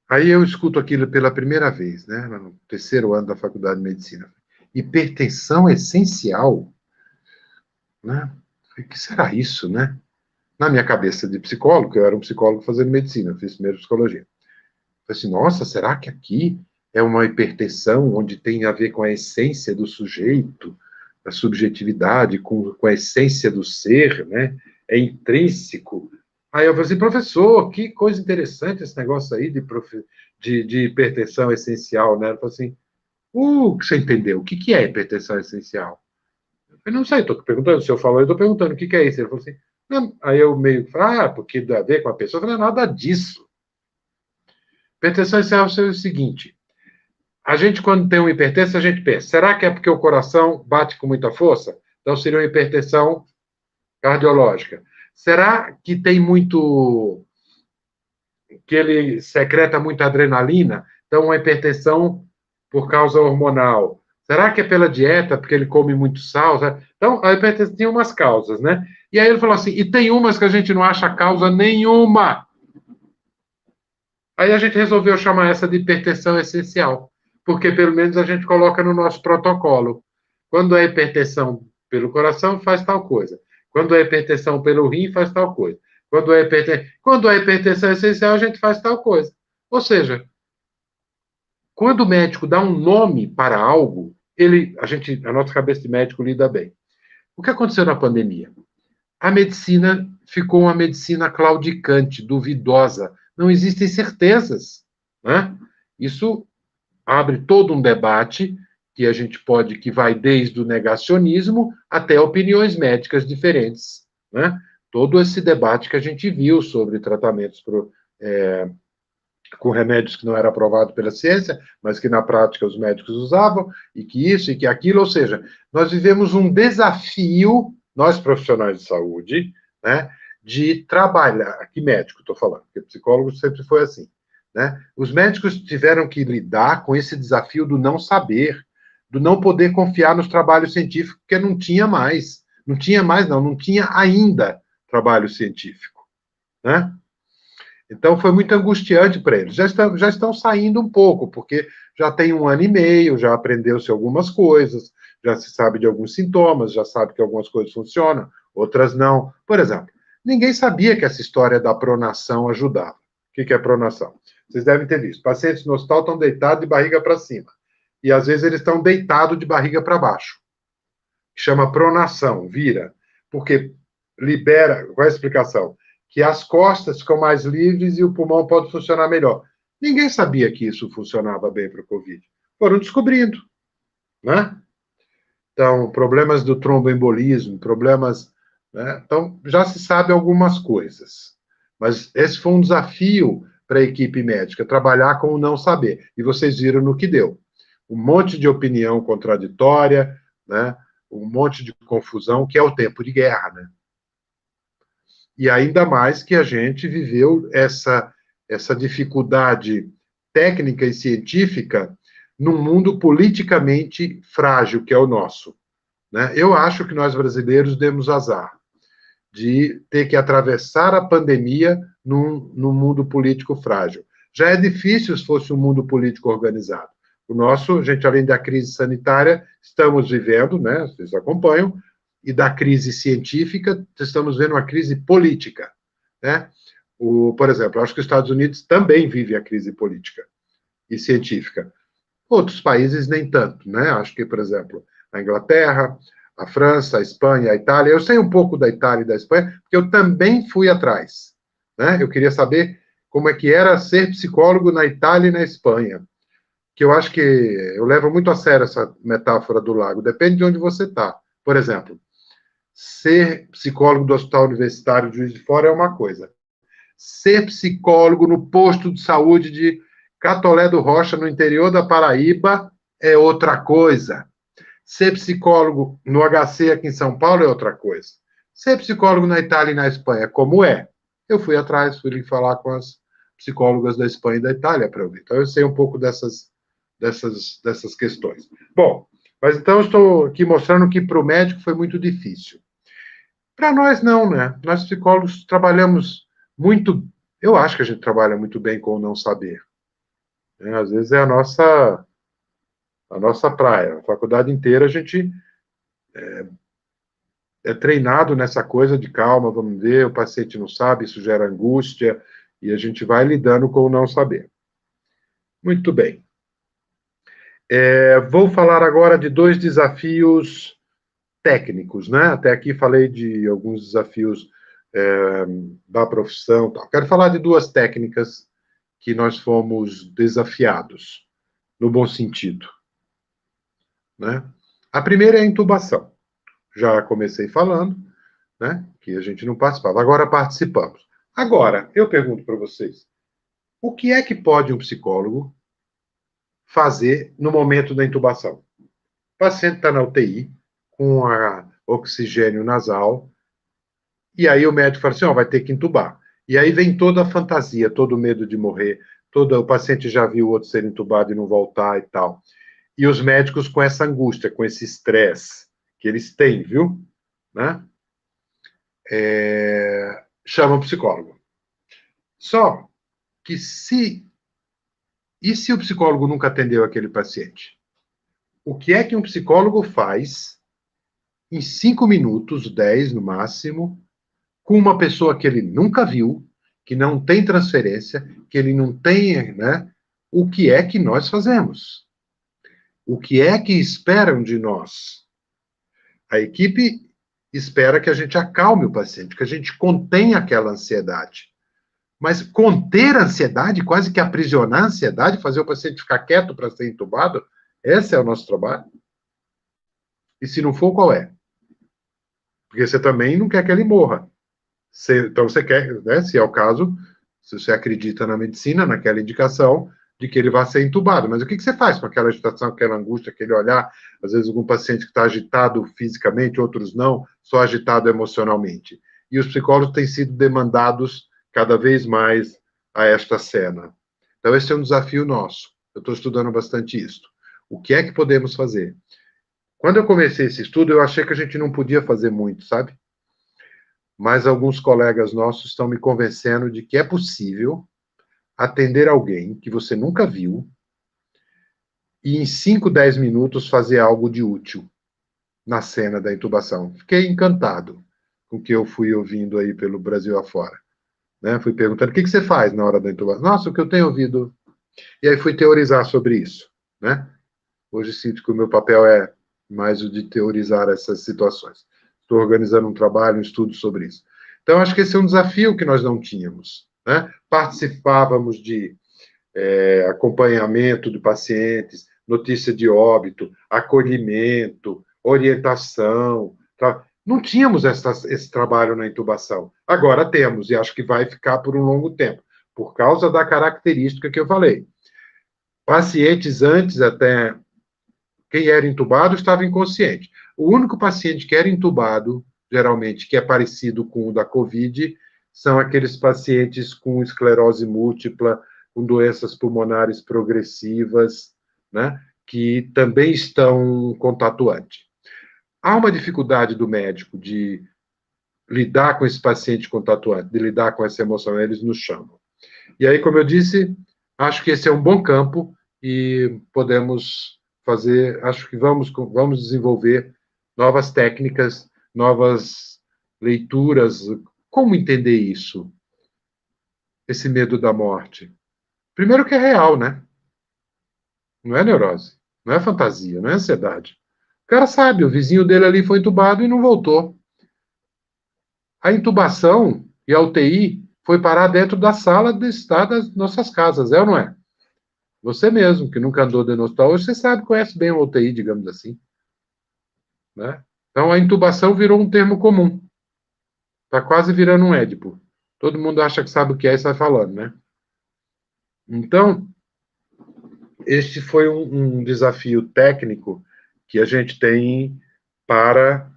Aí eu escuto aquilo pela primeira vez, né, no terceiro ano da faculdade de medicina. Hipertensão essencial? Né? O que será isso, né? Na minha cabeça de psicólogo, eu era um psicólogo fazendo medicina, eu fiz primeiro psicologia. Eu falei assim, nossa, será que aqui é uma hipertensão onde tem a ver com a essência do sujeito, a subjetividade, com a essência do ser, né? É intrínseco. Aí eu falei assim, professor, que coisa interessante esse negócio aí de hipertensão essencial, né? Ele falou assim, você entendeu? O que é hipertensão essencial? Eu falei, não sei, estou perguntando, o senhor falou, eu estou perguntando, o que é isso? Ele falou assim, não. Aí eu meio, porque dá a ver com a pessoa, eu falei, nada disso. Hipertensão essencial é o seguinte, a gente, quando tem uma hipertensão, a gente pensa, será que é porque o coração bate com muita força? Então, seria uma hipertensão cardiológica. Será que tem muito... que ele secreta muita adrenalina? Então, uma hipertensão por causa hormonal. Será que é pela dieta, porque ele come muito sal? Então, a hipertensão tem umas causas, né? E aí ele falou assim, e tem umas que a gente não acha causa nenhuma. Aí a gente resolveu chamar essa de hipertensão essencial, porque pelo menos a gente coloca no nosso protocolo. Quando é hipertensão pelo coração, faz tal coisa. Quando a hipertensão pelo rim, faz tal coisa. Quando a hipertensão é essencial, a gente faz tal coisa. Ou seja, quando o médico dá um nome para algo, a nossa cabeça de médico lida bem. O que aconteceu na pandemia? A medicina ficou uma medicina claudicante, duvidosa. Não existem certezas, né? Isso abre todo um debate que vai desde o negacionismo até opiniões médicas diferentes, né? Todo esse debate que a gente viu sobre tratamentos com remédios que não eram aprovados pela ciência, mas que na prática os médicos usavam, e que isso e que aquilo, ou seja, nós vivemos um desafio, nós profissionais de saúde, né, de trabalhar, aqui médico estou falando, porque psicólogo sempre foi assim, né? Os médicos tiveram que lidar com esse desafio do não saber, do não poder confiar nos trabalhos científicos, porque não tinha mais, não tinha ainda trabalho científico, né? Então, foi muito angustiante para eles. Já estão saindo um pouco, porque já tem 1 ano e meio, já aprendeu-se algumas coisas, já se sabe de alguns sintomas, já sabe que algumas coisas funcionam, outras não. Por exemplo, ninguém sabia que essa história da pronação ajudava. O que é pronação? Vocês devem ter visto. Pacientes no hospital estão deitados de barriga para cima. E, às vezes, eles estão deitados de barriga para baixo. Chama pronação, vira. Porque libera... Qual é a explicação? Que as costas ficam mais livres e o pulmão pode funcionar melhor. Ninguém sabia que isso funcionava bem para o Covid. Foram descobrindo, né? Então, problemas do tromboembolismo, problemas... Né? Então, já se sabe algumas coisas. Mas esse foi um desafio para a equipe médica, trabalhar com o não saber. E vocês viram no que deu. Um monte de opinião contraditória, né? Um monte de confusão, que é o tempo de guerra, né? E ainda mais que a gente viveu essa dificuldade técnica e científica num mundo politicamente frágil, que é o nosso, né? Eu acho que nós brasileiros demos azar de ter que atravessar a pandemia num mundo político frágil. Já é difícil se fosse um mundo político organizado. O nosso, gente, além da crise sanitária, estamos vivendo, né, vocês acompanham, e da crise científica, estamos vendo uma crise política, né? Por exemplo, acho que os Estados Unidos também vive a crise política e científica. Outros países nem tanto, né? Acho que, por exemplo, a Inglaterra, a França, a Espanha, a Itália. Eu sei um pouco da Itália e da Espanha, porque eu também fui atrás, né? Eu queria saber como é que era ser psicólogo na Itália e na Espanha, que eu acho que eu levo muito a sério essa metáfora do lago. Depende de onde você está. Por exemplo, ser psicólogo do Hospital Universitário de Juiz de Fora é uma coisa. Ser psicólogo no posto de saúde de Catolé do Rocha, no interior da Paraíba, é outra coisa. Ser psicólogo no HC aqui em São Paulo é outra coisa. Ser psicólogo na Itália e na Espanha, como é? Eu fui atrás, fui falar com as psicólogas da Espanha e da Itália para ouvir. Então, eu sei um pouco dessas questões. Bom, mas então eu estou aqui mostrando que para o médico foi muito difícil. Para nós, não, né? Nós psicólogos trabalhamos muito... Eu acho que a gente trabalha muito bem com o não saber. Às vezes é a nossa praia. A faculdade inteira a gente é treinado nessa coisa de calma, vamos ver, o paciente não sabe, isso gera angústia, e a gente vai lidando com o não saber. Muito bem. Vou falar agora de 2 desafios técnicos, né? Até aqui falei de alguns desafios da profissão. Tal. Quero falar de 2 técnicas que nós fomos desafiados, no bom sentido, né? A primeira é a intubação. Já comecei falando, né, que a gente não participava. Agora participamos. Agora, eu pergunto para vocês, o que é que pode um psicólogo fazer no momento da intubação? O paciente está na UTI, com oxigênio nasal, e aí o médico fala assim, vai ter que intubar. E aí vem toda a fantasia, todo o medo de morrer, o paciente já viu o outro ser intubado e não voltar e tal. E os médicos com essa angústia, com esse estresse que eles têm, viu? Né? Chamam o psicólogo. Só que e se o psicólogo nunca atendeu aquele paciente? O que é que um psicólogo faz em 5 minutos, 10 no máximo, com uma pessoa que ele nunca viu, que não tem transferência, que ele não tem, né? O que é que nós fazemos? O que é que esperam de nós? A equipe espera que a gente acalme o paciente, que a gente contenha aquela ansiedade. Mas conter a ansiedade, quase que aprisionar a ansiedade, fazer o paciente ficar quieto para ser entubado, esse é o nosso trabalho? E se não for, qual é? Porque você também não quer que ele morra. Então você quer, né, se é o caso, se você acredita na medicina, naquela indicação de que ele vai ser entubado. Mas o que você faz com aquela agitação, aquela angústia, aquele olhar? Às vezes algum paciente que está agitado fisicamente, outros não, só agitado emocionalmente. E os psicólogos têm sido demandados cada vez mais a esta cena. Então esse é um desafio nosso. Eu estou estudando bastante isso. O que é que podemos fazer? Quando eu comecei esse estudo, eu achei que a gente não podia fazer muito, sabe? Mas alguns colegas nossos estão me convencendo de que é possível atender alguém que você nunca viu e em 5, 10 minutos fazer algo de útil na cena da intubação. Fiquei encantado com o que eu fui ouvindo aí pelo Brasil afora. Né? Fui perguntando, o que você faz na hora da intubação? Nossa, o que eu tenho ouvido. E aí fui teorizar sobre isso. Né? Hoje sinto que o meu papel é mais o de teorizar essas situações. Estou organizando um trabalho, um estudo sobre isso. Então, acho que esse é um desafio que nós não tínhamos. Né? Participávamos de acompanhamento de pacientes, notícia de óbito, acolhimento, orientação. Tá? Não tínhamos esse trabalho na intubação. Agora temos, e acho que vai ficar por um longo tempo, por causa da característica que eu falei. Pacientes antes até, quem era intubado estava inconsciente. O único paciente que era intubado, geralmente, que é parecido com o da COVID, são aqueles pacientes com esclerose múltipla, com doenças pulmonares progressivas, né, que também estão contatuantes. Há uma dificuldade do médico de lidar com esse paciente contatuante, de lidar com essa emoção, eles nos chamam. E aí, como eu disse, acho que esse é um bom campo e podemos fazer, acho que vamos desenvolver novas técnicas, novas leituras. Como entender isso? Esse medo da morte. Primeiro que é real, né? Não é neurose, não é fantasia, não é ansiedade. O cara sabe, o vizinho dele ali foi entubado e não voltou. A intubação e a UTI foi parar dentro da sala de estar das nossas casas, é ou não é? Você mesmo, que nunca andou dentro do hospital, hoje você sabe, conhece bem a UTI, digamos assim. Né? Então, a intubação virou um termo comum. Está quase virando um Édipo. Todo mundo acha que sabe o que é e sai falando, né? Então, este foi um desafio técnico que a gente tem para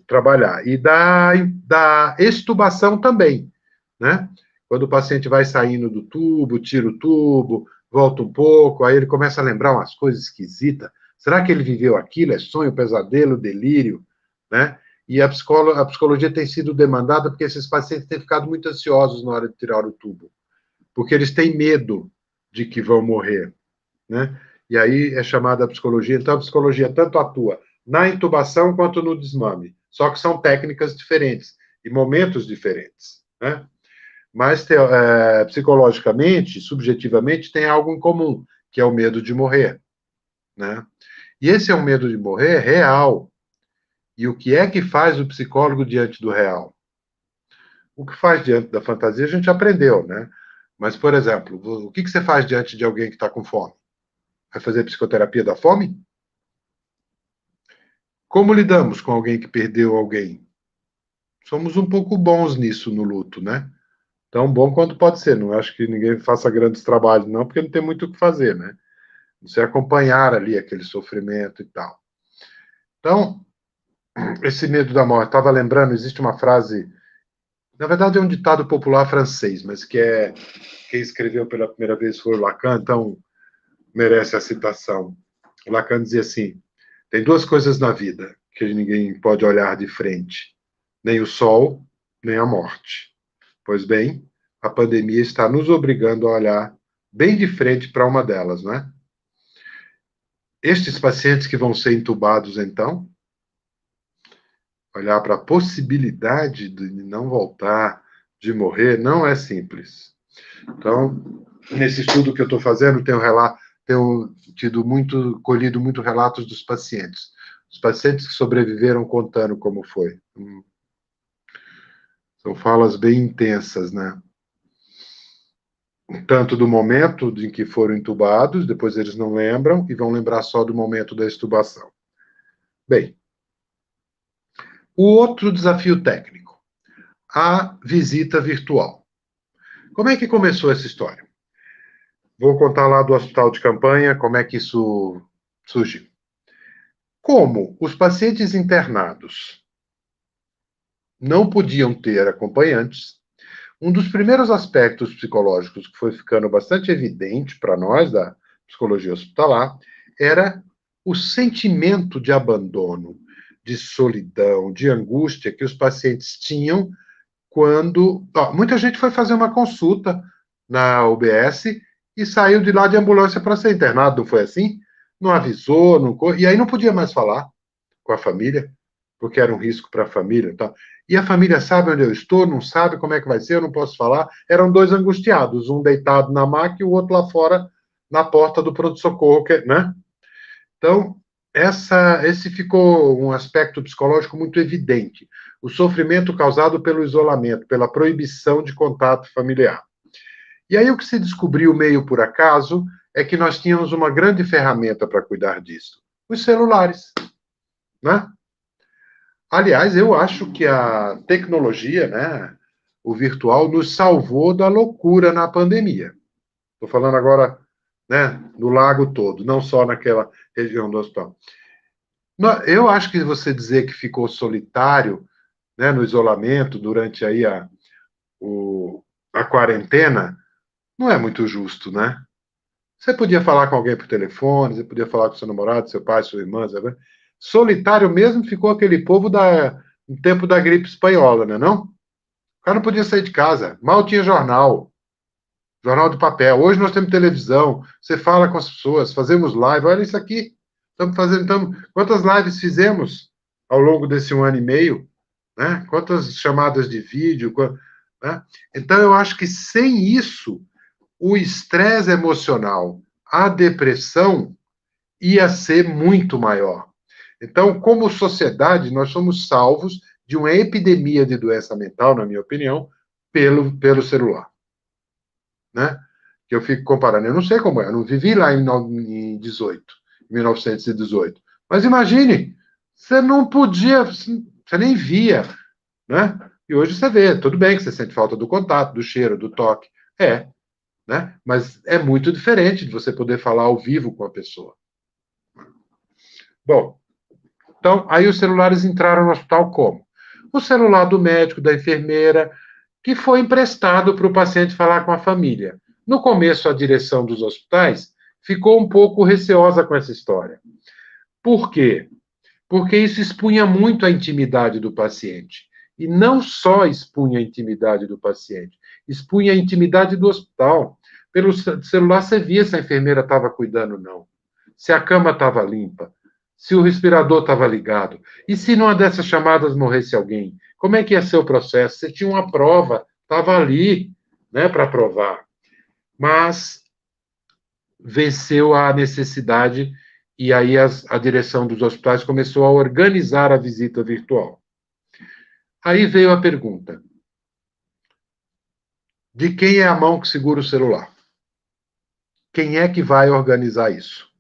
trabalhar. E da extubação também, né? Quando o paciente vai saindo do tubo, tira o tubo, volta um pouco, aí ele começa a lembrar umas coisas esquisitas. Será que ele viveu aquilo? É sonho, pesadelo, delírio? Né? E a psicologia tem sido demandada porque esses pacientes têm ficado muito ansiosos na hora de tirar o tubo. Porque eles têm medo de que vão morrer. Né? E aí é chamada a psicologia. Então, a psicologia tanto atua na intubação quanto no desmame. Só que são técnicas diferentes e momentos diferentes. Né? Mas, psicologicamente, subjetivamente, tem algo em comum, que é o medo de morrer. Né? E esse é um medo de morrer real. E o que é que faz o psicólogo diante do real? O que faz diante da fantasia a gente aprendeu, né? Mas, por exemplo, o que você faz diante de alguém que está com fome? Vai fazer psicoterapia da fome? Como lidamos com alguém que perdeu alguém? Somos um pouco bons nisso no luto, né? Tão bom quanto pode ser. Não acho que ninguém faça grandes trabalhos, não, porque não tem muito o que fazer, né? Você acompanhar ali aquele sofrimento e tal. Então, esse medo da morte. Estava lembrando, existe uma frase, na verdade é um ditado popular francês, mas que quem escreveu pela primeira vez foi o Lacan, então merece a citação. O Lacan dizia assim: tem duas coisas na vida que ninguém pode olhar de frente, nem o sol, nem a morte. Pois bem, a pandemia está nos obrigando a olhar bem de frente para uma delas, não é? Estes pacientes que vão ser entubados, então, olhar para a possibilidade de não voltar, de morrer, não é simples. Então, nesse estudo que eu estou fazendo, tenho colhido muito relatos dos pacientes. Os pacientes que sobreviveram contando como foi. São falas bem intensas, né? Tanto do momento em que foram entubados, depois eles não lembram, e vão lembrar só do momento da extubação. Bem, o outro desafio técnico, a visita virtual. Como é que começou essa história? Vou contar lá do hospital de campanha como é que isso surgiu. Como os pacientes internados não podiam ter acompanhantes, um dos primeiros aspectos psicológicos que foi ficando bastante evidente para nós, da psicologia hospitalar, era o sentimento de abandono, de solidão, de angústia que os pacientes tinham quando... muita gente foi fazer uma consulta na UBS e saiu de lá de ambulância para ser internado, não foi assim? Não avisou, e aí não podia mais falar com a família, porque era um risco para a família. Tá? E a família sabe onde eu estou, não sabe como é que vai ser, eu não posso falar. Eram dois angustiados, um deitado na maca e o outro lá fora, na porta do pronto-socorro, né? Então, esse ficou um aspecto psicológico muito evidente. O sofrimento causado pelo isolamento, pela proibição de contato familiar. E aí o que se descobriu meio por acaso é que nós tínhamos uma grande ferramenta para cuidar disso. Os celulares, né? Aliás, eu acho que a tecnologia, né, o virtual, nos salvou da loucura na pandemia. Estou falando agora, né, no lago todo, não só naquela região do hospital. Eu acho que você dizer que ficou solitário, né, no isolamento durante aí a quarentena, não é muito justo, né? Você podia falar com alguém por telefone, você podia falar com seu namorado, seu pai, sua irmã, sabe? Solitário mesmo ficou aquele povo no tempo da gripe espanhola, né, não? O cara não podia sair de casa, mal tinha jornal de papel. Hoje nós temos televisão, você fala com as pessoas, fazemos live, olha isso aqui, estamos fazendo, quantas lives fizemos ao longo desse 1 ano e meio, né? Quantas chamadas de vídeo, né? Então eu acho que sem isso, o estresse emocional, a depressão ia ser muito maior. Então, como sociedade, nós somos salvos de uma epidemia de doença mental, na minha opinião, pelo celular. Né? Que eu fico comparando. Eu não sei como é, eu não vivi lá em 1918. Mas imagine, você não podia, você nem via, né? E hoje você vê, tudo bem que você sente falta do contato, do cheiro, do toque. Né? Mas é muito diferente de você poder falar ao vivo com a pessoa. Bom, então, aí os celulares entraram no hospital como? O celular do médico, da enfermeira, que foi emprestado para o paciente falar com a família. No começo, a direção dos hospitais ficou um pouco receosa com essa história. Por quê? Porque isso expunha muito a intimidade do paciente. E não só expunha a intimidade do paciente, expunha a intimidade do hospital. Pelo celular você via se a enfermeira estava cuidando ou não, se a cama estava limpa, se o respirador estava ligado. E se numa dessas chamadas morresse alguém? Como é que ia ser o processo? Você tinha uma prova, estava ali, né, para provar. Mas venceu a necessidade e aí a direção dos hospitais começou a organizar a visita virtual. Aí veio a pergunta: de quem é a mão que segura o celular? Quem é que vai organizar isso?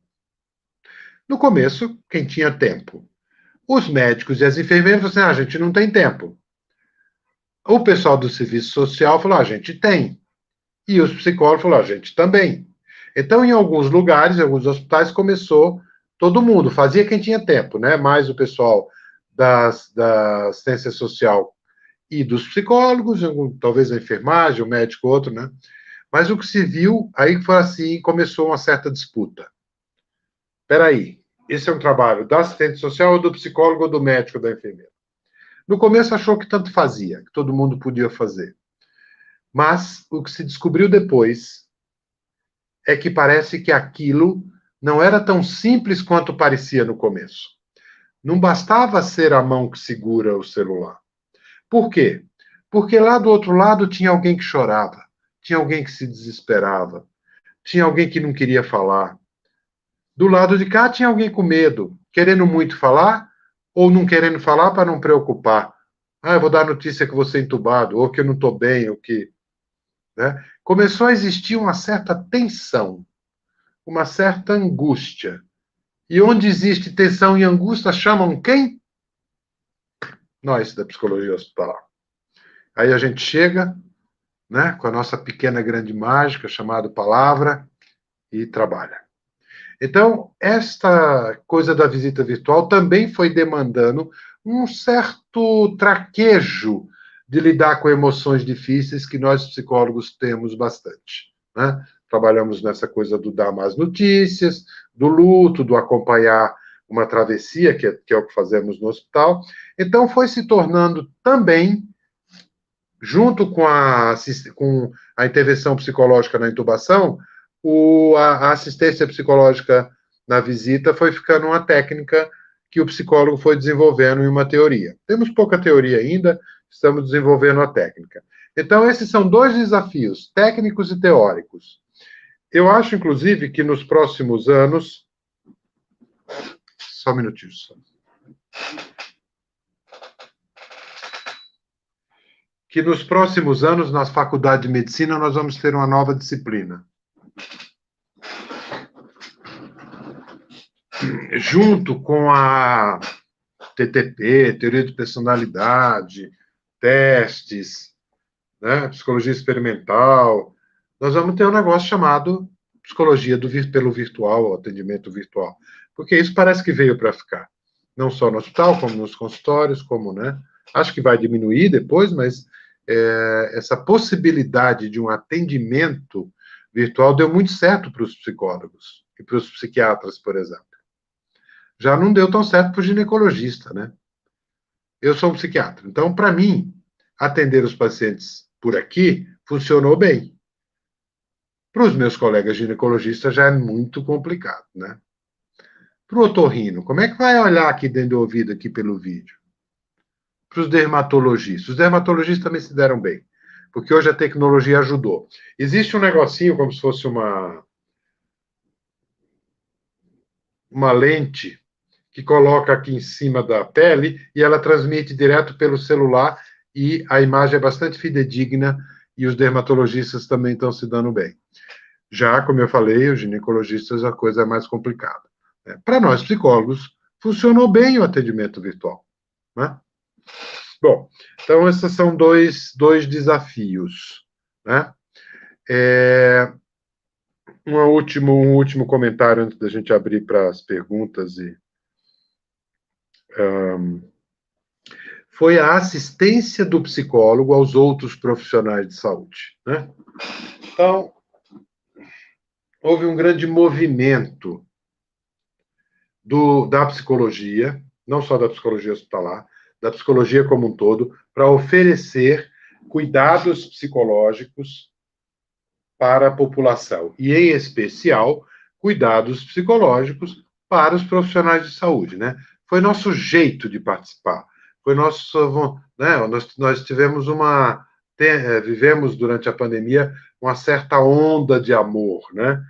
No começo, quem tinha tempo? Os médicos e as enfermeiras falaram assim, a gente não tem tempo. O pessoal do serviço social falou, a gente tem. E os psicólogos falaram, a gente também. Então, em alguns lugares, em alguns hospitais, começou todo mundo, fazia quem tinha tempo, né? Mais o pessoal da assistência social e dos psicólogos, talvez a enfermagem, o médico, outro, né? Mas o que se viu, aí foi assim, começou uma certa disputa. Espera aí, esse é um trabalho da assistente social ou do psicólogo ou do médico ou da enfermeira? No começo achou que tanto fazia, que todo mundo podia fazer. Mas o que se descobriu depois é que parece que aquilo não era tão simples quanto parecia no começo. Não bastava ser a mão que segura o celular. Por quê? Porque lá do outro lado tinha alguém que chorava, tinha alguém que se desesperava, tinha alguém que não queria falar. Do lado de cá tinha alguém com medo, querendo muito falar ou não querendo falar para não preocupar. Ah, eu vou dar a notícia que você é entubado, ou que eu não estou bem, ou que... Né? Começou a existir uma certa tensão, uma certa angústia. E onde existe tensão e angústia, chamam quem? Nós, da psicologia hospitalar. Aí a gente chega, né, com a nossa pequena grande mágica, chamada palavra, e trabalha. Então, esta coisa da visita virtual também foi demandando um certo traquejo de lidar com emoções difíceis que nós psicólogos temos bastante, né? Trabalhamos nessa coisa do dar mais notícias, do luto, do acompanhar uma travessia, que é o que fazemos no hospital. Então, foi se tornando também, junto com a intervenção psicológica na intubação, a assistência psicológica na visita foi ficando uma técnica que o psicólogo foi desenvolvendo em uma teoria. Temos pouca teoria ainda, estamos desenvolvendo a técnica. Então, esses são dois desafios, técnicos e teóricos. Eu acho, inclusive, que nos próximos anos... Só um minutinho. Só. Que nos próximos anos, na Faculdade de Medicina, nós vamos ter uma nova disciplina. Junto com a TTP, Teoria de Personalidade, testes, né, psicologia experimental, nós vamos ter um negócio chamado psicologia pelo virtual, atendimento virtual. Porque isso parece que veio para ficar. Não só no hospital, como nos consultórios, como, né? Acho que vai diminuir depois, mas essa possibilidade de um atendimento virtual deu muito certo para os psicólogos e para os psiquiatras, por exemplo. Já não deu tão certo para o ginecologista, né? Eu sou um psiquiatra, então, para mim, atender os pacientes por aqui funcionou bem. Para os meus colegas ginecologistas já é muito complicado, né? Para o otorrino, como é que vai olhar aqui dentro do ouvido, aqui pelo vídeo? Para os dermatologistas também se deram bem, porque hoje a tecnologia ajudou. Existe um negocinho como se fosse uma lente que coloca aqui em cima da pele e ela transmite direto pelo celular e a imagem é bastante fidedigna e os dermatologistas também estão se dando bem. Já, como eu falei, os ginecologistas a coisa é mais complicada. Para nós psicólogos, funcionou bem o atendimento virtual, né? Bom, então esses são dois desafios, né? Um último comentário antes da gente abrir para as perguntas foi a assistência do psicólogo aos outros profissionais de saúde, né? Então, houve um grande movimento da psicologia, não só da psicologia hospitalar, da psicologia como um todo, para oferecer cuidados psicológicos para a população, e, em especial, cuidados psicológicos para os profissionais de saúde, né? Foi nosso jeito de participar, foi nosso... Né? Nós tivemos vivemos durante a pandemia uma certa onda de amor, né?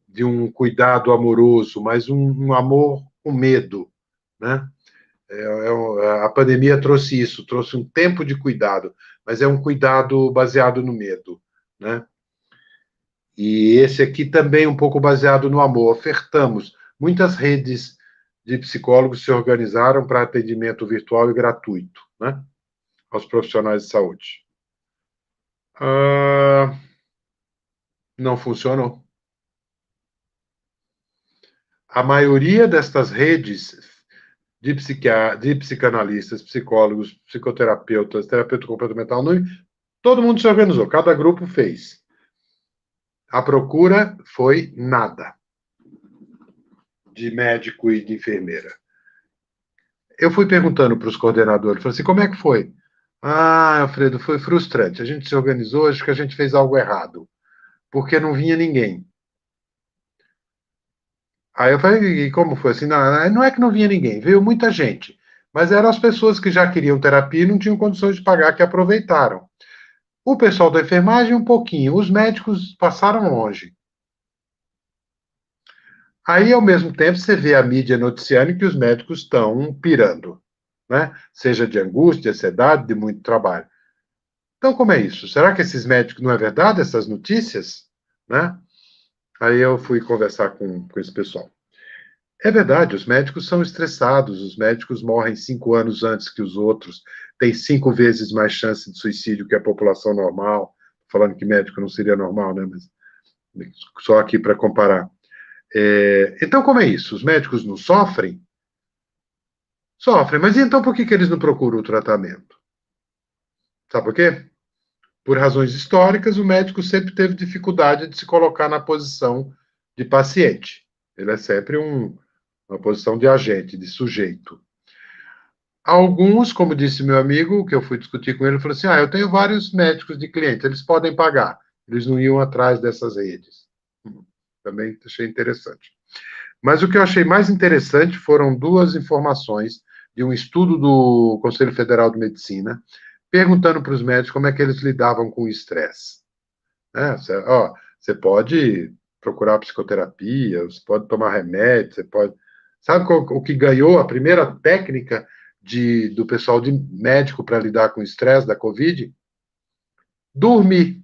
De um cuidado amoroso, mas um amor com medo, né? A pandemia trouxe isso, trouxe um tempo de cuidado, mas é um cuidado baseado no medo, né? E esse aqui também um pouco baseado no amor. Ofertamos. Muitas redes de psicólogos se organizaram para atendimento virtual e gratuito, né? Aos profissionais de saúde. Não funcionou. A maioria destas redes de psicanalistas, psicólogos, psicoterapeutas, terapeuta comportamental, todo mundo se organizou, cada grupo fez. A procura foi nada de médico e de enfermeira. Eu fui perguntando para os coordenadores, falei assim, como é que foi? Ah, Alfredo, foi frustrante. A gente se organizou, acho que a gente fez algo errado, porque não vinha ninguém. Aí eu falei, e como foi assim? Não, não é que não vinha ninguém, veio muita gente. Mas eram as pessoas que já queriam terapia e não tinham condições de pagar, que aproveitaram. O pessoal da enfermagem, um pouquinho. Os médicos passaram longe. Aí, ao mesmo tempo, você vê a mídia noticiando que os médicos estão pirando, né? Seja de angústia, de ansiedade, de muito trabalho. Então, como é isso? Será que esses médicos, não é verdade, essas notícias? Né? Aí eu fui conversar com esse pessoal. É verdade, os médicos são estressados, os médicos morrem 5 anos antes que os outros, têm 5 vezes mais chance de suicídio que a população normal. Falando que médico não seria normal, né? Mas só aqui para comparar. Então, como é isso? Os médicos não sofrem? Sofrem, mas então por que eles não procuram o tratamento? Sabe por quê? Por razões históricas, o médico sempre teve dificuldade de se colocar na posição de paciente. Ele é sempre uma posição de agente, de sujeito. Alguns, como disse meu amigo, que eu fui discutir com ele, falou assim: eu tenho vários médicos de clientes, eles podem pagar. Eles não iam atrás dessas redes. Também achei interessante. Mas o que eu achei mais interessante foram duas informações de um estudo do Conselho Federal de Medicina, perguntando para os médicos como é que eles lidavam com o estresse. Você pode procurar psicoterapia, você pode tomar remédio, você pode. Sabe o que ganhou a primeira técnica do pessoal de médico para lidar com o estresse da Covid? Dormir.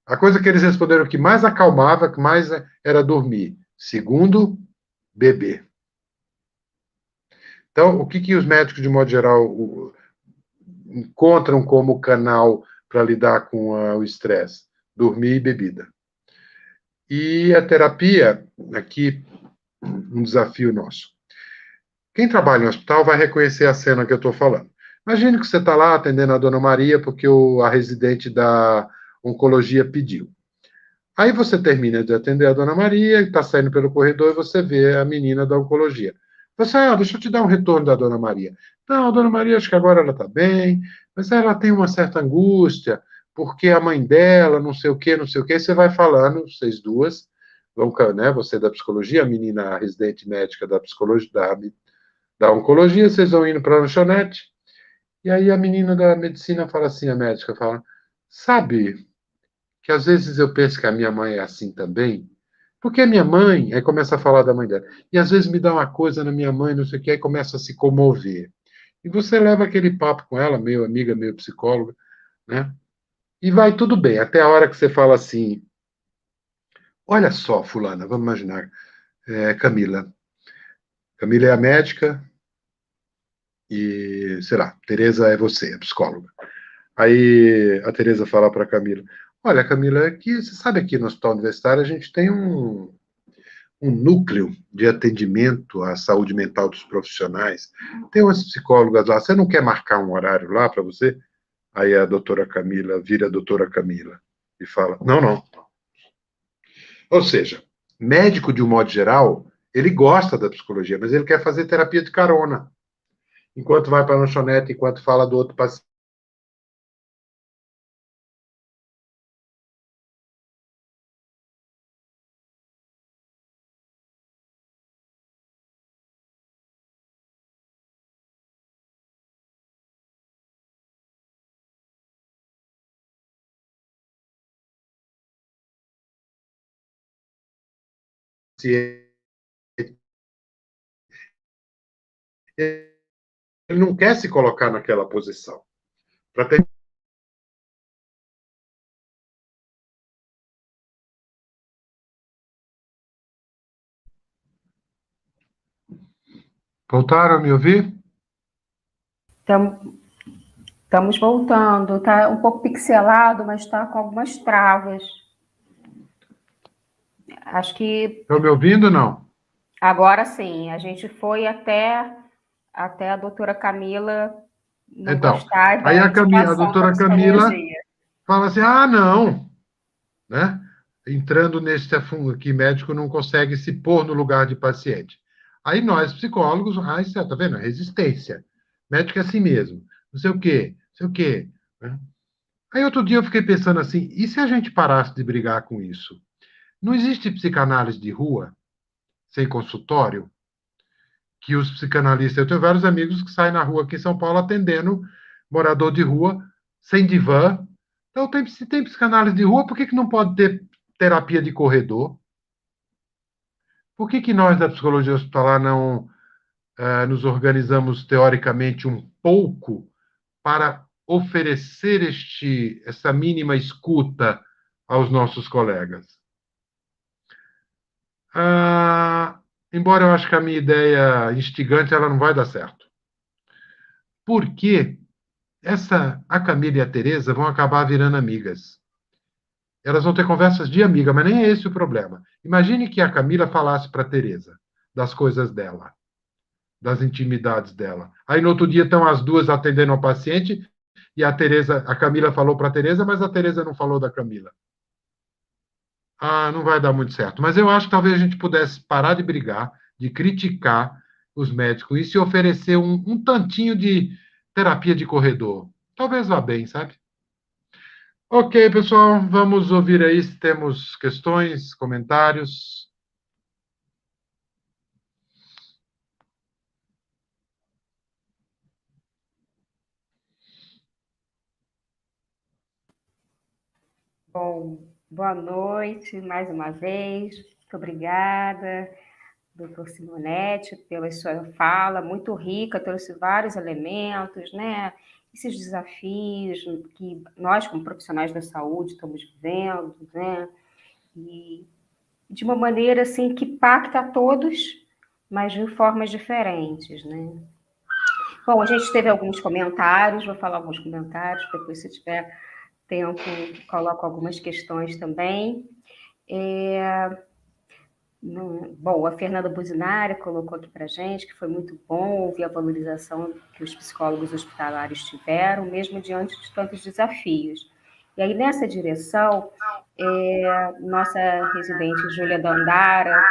A coisa que eles responderam que mais acalmava, que mais era dormir. Segundo, beber. Então, o que os médicos, de modo geral, encontram como canal para lidar com o estresse? Dormir e bebida. E a terapia, aqui, um desafio nosso. Quem trabalha em hospital vai reconhecer a cena que eu estou falando. Imagine que você está lá atendendo a Dona Maria porque a residente da oncologia pediu. Aí você termina de atender a Dona Maria, está saindo pelo corredor e você vê a menina da oncologia. Você, deixa eu te dar um retorno da Dona Maria. Não, a Dona Maria, acho que agora ela está bem, mas ela tem uma certa angústia, porque a mãe dela, não sei o quê, não sei o quê. Você vai falando, vocês duas, né, você da psicologia, a menina a residente médica da psicologia, da oncologia, vocês vão indo para a lanchonete, e aí a menina da medicina fala assim, a médica fala, sabe que às vezes eu penso que a minha mãe é assim também, porque a minha mãe, aí começa a falar da mãe dela, e às vezes me dá uma coisa na minha mãe, não sei o que, aí começa a se comover. E você leva aquele papo com ela, meio amiga, meio psicóloga, né? E vai tudo bem, até a hora que você fala assim, olha só, fulana, vamos imaginar, Camila. Camila é a médica e, sei lá, Tereza é você, a psicóloga. Aí a Tereza fala para a Camila, olha, Camila, aqui, você sabe aqui no Hospital Universitário a gente tem um núcleo de atendimento à saúde mental dos profissionais. Tem umas psicólogas lá, você não quer marcar um horário lá para você? Aí a doutora Camila vira a doutora Camila e fala, não, não. Ou seja, médico, de um modo geral, ele gosta da psicologia, mas ele quer fazer terapia de carona. Enquanto vai para a lanchonete, enquanto fala do outro paciente. Ele não quer se colocar naquela posição. Para ter... Voltaram a me ouvir? Estamos voltando. Está um pouco pixelado, mas está com algumas travas. Acho que Estão me ouvindo ou não? agora sim. A gente foi até a doutora Camila não Então, gostar aí da a indicação da doutora Camila psicologia. fala assim, não, né? Entrando nesse assunto aqui, médico não consegue se pôr no lugar de paciente. Aí nós, psicólogos, isso tá vendo? Resistência. Médico é assim mesmo. Não sei o quê, não sei o quê. Né? Aí outro dia eu fiquei pensando assim, e se a gente parasse de brigar com isso? Não existe psicanálise de rua, sem consultório, que os psicanalistas... Eu tenho vários amigos que saem na rua aqui em São Paulo atendendo morador de rua, sem divã. Então, se tem psicanálise de rua, por que não pode ter terapia de corredor? Por que nós, da psicologia hospitalar, não nos organizamos teoricamente um pouco para oferecer essa mínima escuta aos nossos colegas? Embora eu acho que a minha ideia instigante ela não vai dar certo. Porque a Camila e a Tereza vão acabar virando amigas. Elas vão ter conversas de amiga, mas nem é esse o problema. Imagine que a Camila falasse para a Tereza das coisas dela, das intimidades dela. Aí no outro dia estão as duas atendendo ao paciente e a Camila falou para a Tereza, mas a Tereza não falou da Camila. Não vai dar muito certo. Mas eu acho que talvez a gente pudesse parar de brigar, de criticar os médicos e se oferecer um tantinho de terapia de corredor. Talvez vá bem, sabe? Ok, pessoal, vamos ouvir aí se temos questões, comentários. Bom, boa noite mais uma vez. Muito obrigada, doutor Simonetti, pela sua fala, muito rica, trouxe vários elementos, né? Esses desafios que nós, como profissionais da saúde, estamos vivendo, né? E de uma maneira assim que impacta a todos, mas de formas diferentes, né? Bom, a gente teve alguns comentários, vou falar alguns comentários, depois se tiver tempo, coloco algumas questões também. Bom, a Fernanda Buzinari colocou aqui para a gente que foi muito bom ouvir a valorização que os psicólogos hospitalares tiveram, mesmo diante de tantos desafios. E aí, nessa direção, nossa residente Júlia Dandara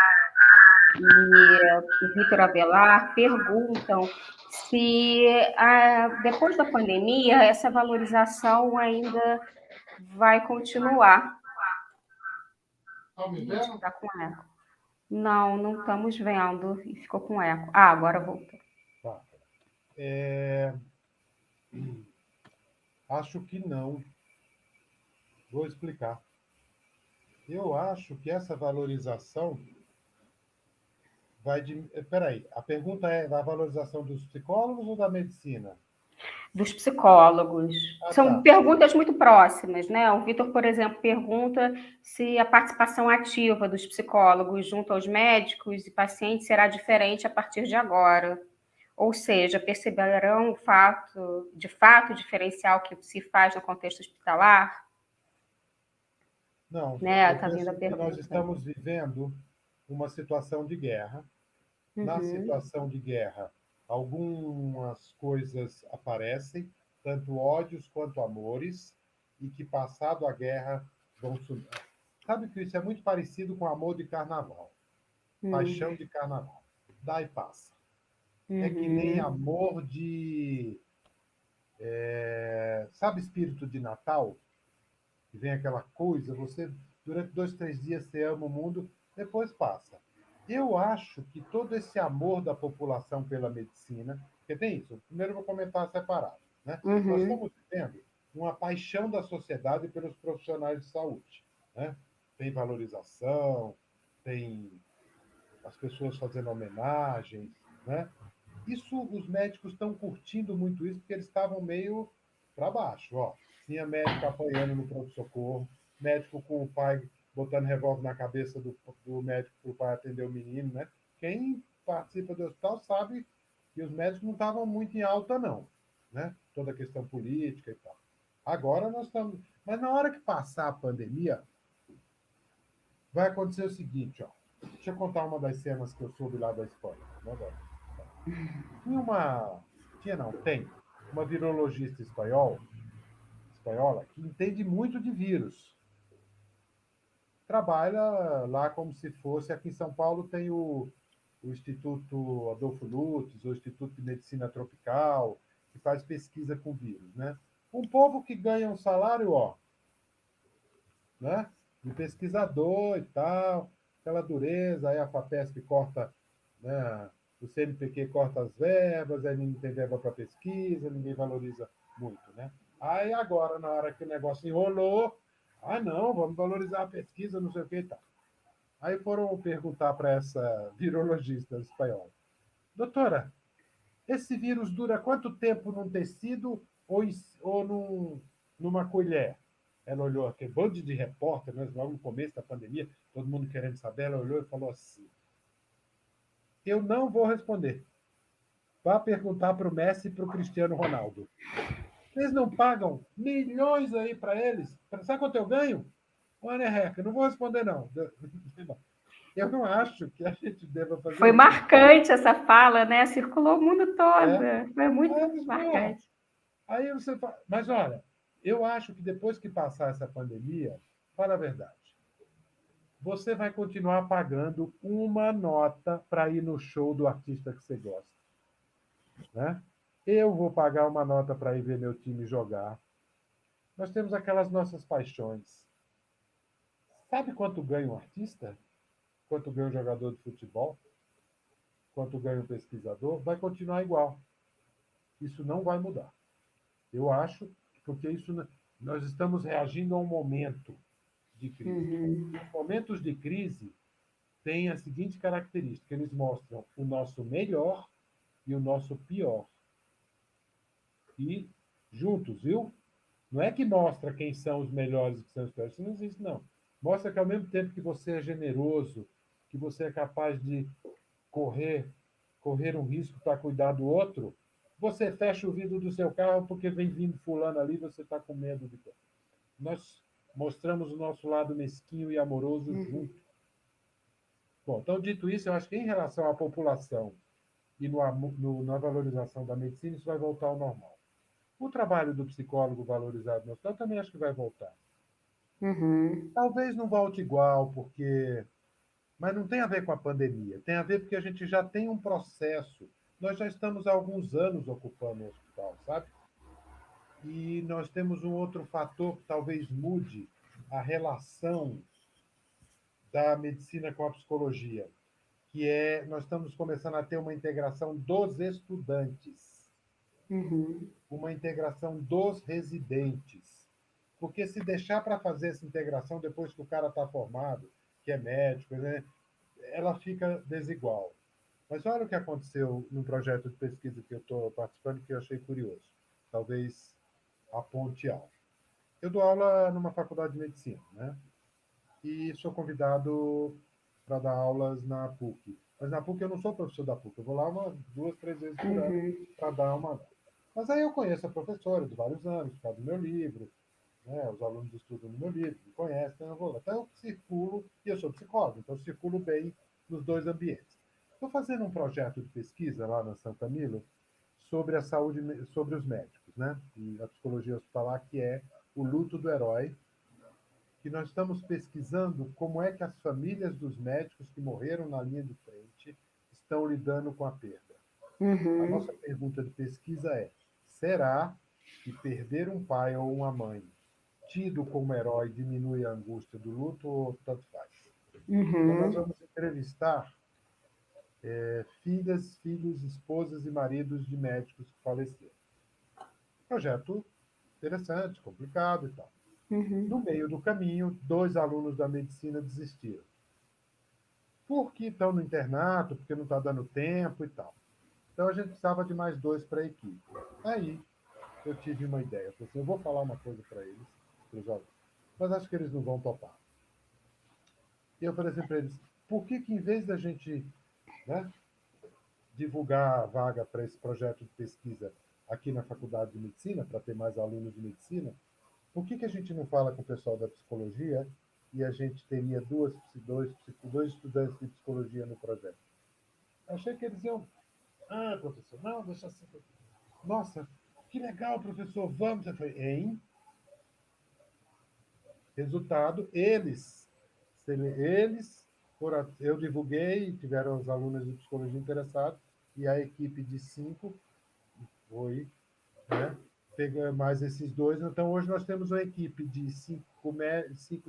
e o Vitor Avelar perguntam se, depois da pandemia, essa valorização ainda vai continuar. Está com eco. Não, não estamos vendo e ficou com eco. Agora voltou. Tá. Acho que não. Vou explicar. Eu acho que essa valorização vai de... Peraí, a pergunta é da valorização dos psicólogos ou da medicina? Dos psicólogos. São tá. Perguntas muito próximas, né? O Vitor, por exemplo, pergunta se a participação ativa dos psicólogos junto aos médicos e pacientes será diferente a partir de agora. Ou seja, perceberão de fato diferencial que se faz no contexto hospitalar? Não, Né? eu Tá vindo a penso que pergunta. nós estamos vivendo uma situação de guerra. Na situação de guerra, algumas coisas aparecem, tanto ódios quanto amores, e que, passado a guerra, vão sumir. Sabe que isso é muito parecido com amor de carnaval, paixão de carnaval. Dá e passa. É que nem amor de... sabe espírito de Natal? Que vem aquela coisa, você, durante 2, 3 dias, você ama o mundo, depois passa. Eu acho que todo esse amor da população pela medicina, porque tem isso, primeiro eu vou comentar separado, né? Nós estamos vivendo uma paixão da sociedade pelos profissionais de saúde, né? Tem valorização, tem as pessoas fazendo homenagens, né? Isso, os médicos estão curtindo muito isso, porque eles estavam meio para baixo, ó. Tinha médico apanhando no pronto-socorro, médico com o pai botando revólver na cabeça do médico para o pai atender o menino, né? Quem participa do hospital sabe que os médicos não estavam muito em alta, não, né? Toda a questão política e tal. Agora nós estamos... Mas na hora que passar a pandemia, vai acontecer o seguinte, ó. Deixa eu contar uma das cenas que eu soube lá da Espanha. Tem uma virologista espanhola que entende muito de vírus. Trabalha lá como se fosse... Aqui em São Paulo tem o Instituto Adolfo Lutz, o Instituto de Medicina Tropical, que faz pesquisa com vírus, né? Um povo que ganha um salário, ó, né? de pesquisador e tal, aquela dureza, aí a FAPESP corta, né, o CNPq corta as verbas, aí ninguém tem verba para pesquisa, ninguém valoriza muito, né? Aí agora, na hora que o negócio enrolou, não, vamos valorizar a pesquisa, não sei o que e tal. Aí foram perguntar para essa virologista espanhola, doutora, esse vírus dura quanto tempo num tecido numa colher? Ela olhou aquele bando de repórter, né, logo no começo da pandemia, todo mundo querendo saber, ela olhou e falou assim, eu não vou responder. Vá perguntar para o Messi e para o Cristiano Ronaldo. Vocês não pagam milhões aí para eles? Sabe quanto eu ganho? Olha, Reca, não vou responder, não. Eu não acho que a gente deva fazer Foi isso. marcante essa fala, né? Circulou o mundo todo. É. Foi muito Mas, porra, marcante. aí você fala, mas olha, eu acho que depois que passar essa pandemia, fala a verdade, você vai continuar pagando uma nota para ir no show do artista que você gosta, né? Eu vou pagar uma nota para ir ver meu time jogar. Nós temos aquelas nossas paixões. Sabe quanto ganha um artista? Quanto ganha um jogador de futebol? Quanto ganha um pesquisador? Vai continuar igual. Isso não vai mudar. Eu acho, porque nós estamos reagindo a um momento de crise. Uhum. E os momentos de crise têm a seguinte característica: eles mostram o nosso melhor e o nosso pior. E juntos, viu? Não é que mostra quem são os melhores e quem são os piores. Isso não existe, não. Mostra que ao mesmo tempo que você é generoso, que você é capaz de correr, correr um risco para cuidar do outro, você fecha o vidro do seu carro porque vem vindo fulano ali, você está com medo de. Nós mostramos o nosso lado mesquinho e amoroso Uhum. junto. Bom, então, dito isso, eu acho que em relação à população e na valorização da medicina, isso vai voltar ao normal. O trabalho do psicólogo valorizado no hospital também acho que vai voltar. Uhum. Talvez não volte igual, mas não tem a ver com a pandemia. Tem a ver porque a gente já tem um processo. Nós já estamos há alguns anos ocupando o hospital, sabe? E nós temos um outro fator que talvez mude a relação da medicina com a psicologia, que é nós estamos começando a ter uma integração dos estudantes, Uhum. uma integração dos residentes. Porque se deixar para fazer essa integração depois que o cara está formado, que é médico, né, ela fica desigual. Mas olha o que aconteceu no projeto de pesquisa que eu estou participando, que eu achei curioso. Talvez aponte algo. Eu dou aula numa faculdade de medicina, né? E sou convidado para dar aulas na PUC. Mas na PUC eu não sou professor da PUC, eu vou lá duas, três vezes por ano Uhum. para dar uma. Mas aí eu conheço a professora de vários anos, por causa do meu livro, né? Os alunos estudam no meu livro, me conhecem, então eu vou lá. Então eu circulo, e eu sou psicólogo, então eu circulo bem nos dois ambientes. Estou fazendo um projeto de pesquisa lá na Santa Milo sobre a saúde, sobre os médicos, né? E a psicologia hospitalar, que é o luto do herói, que nós estamos pesquisando como é que as famílias dos médicos que morreram na linha de frente estão lidando com a perda. A Uhum. nossa pergunta de pesquisa é: será que perder um pai ou uma mãe tido como herói diminui a angústia do luto ou tanto faz? Então, nós Uhum. vamos entrevistar filhas, filhos, esposas e maridos de médicos que faleceram. Projeto interessante, complicado e tal. Uhum. No meio do caminho, dois alunos da medicina desistiram. Porque estão no internato, porque não está dando tempo e tal. Então a gente precisava de mais dois para a equipe. Aí eu tive uma ideia. Eu falei assim, eu vou falar uma coisa para eles, para os alunos, mas acho que eles não vão topar. E eu falei assim para eles, por que em vez da gente, né, divulgar a vaga para esse projeto de pesquisa aqui na Faculdade de Medicina, para ter mais alunos de medicina, por que a gente não fala com o pessoal da psicologia e a gente teria dois estudantes de psicologia no projeto? Achei que eles iam, professor, não, deixa assim. Nossa, que legal, professor, vamos. Eu falei, hein? Resultado, eu divulguei, tiveram os alunos de psicologia interessados, e a equipe de 5 foi, né? pega mais esses dois. Então, hoje nós temos uma equipe de 5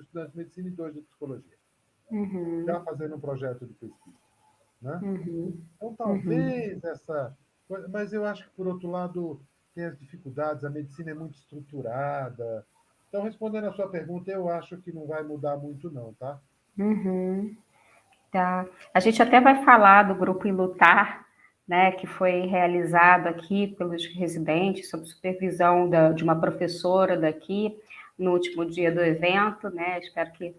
estudantes de medicina e 2 de psicologia, já fazendo um projeto de pesquisa, né? Então, talvez essa... Mas eu acho que, por outro lado, tem as dificuldades, a medicina é muito estruturada. Então, respondendo a sua pergunta, eu acho que não vai mudar muito, não, tá? Tá. A gente até vai falar do grupo Ilutar, né, que foi realizado aqui pelos residentes, sob supervisão de uma professora daqui, no último dia do evento, né? Espero que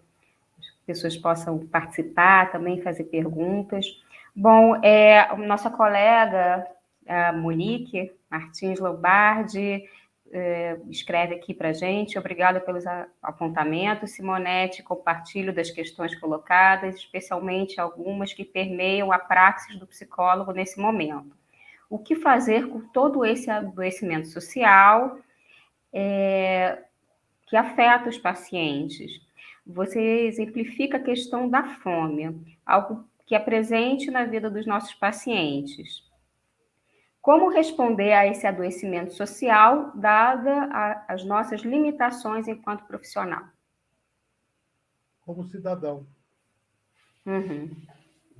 as pessoas possam participar, também fazer perguntas. Bom, a nossa colega, a Monique Martins Lombardi, escreve aqui para a gente: obrigada pelos apontamentos, Simonete, compartilho das questões colocadas, especialmente algumas que permeiam a praxis do psicólogo nesse momento. O que fazer com todo esse adoecimento social que afeta os pacientes? Você exemplifica a questão da fome, algo que é presente na vida dos nossos pacientes. Como responder a esse adoecimento social, dada as nossas limitações enquanto profissional? Como cidadão.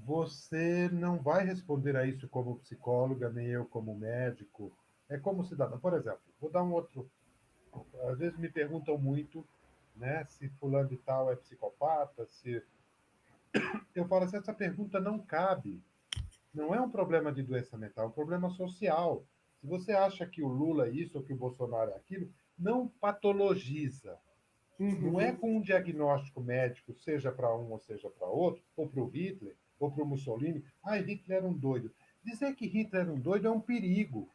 Você não vai responder a isso como psicóloga, nem eu como médico. É como cidadão. Por exemplo, vou dar um outro... Às vezes me perguntam muito, né, se fulano de tal é psicopata, se... Eu falo assim, essa pergunta não cabe. Não é um problema de doença mental, é um problema social. Se você acha que o Lula é isso ou que o Bolsonaro é aquilo, não patologiza. Não é com um diagnóstico médico, seja para um ou seja para outro, ou para o Hitler, ou para o Mussolini. Ah, Hitler era um doido. Dizer que Hitler era um doido é um perigo.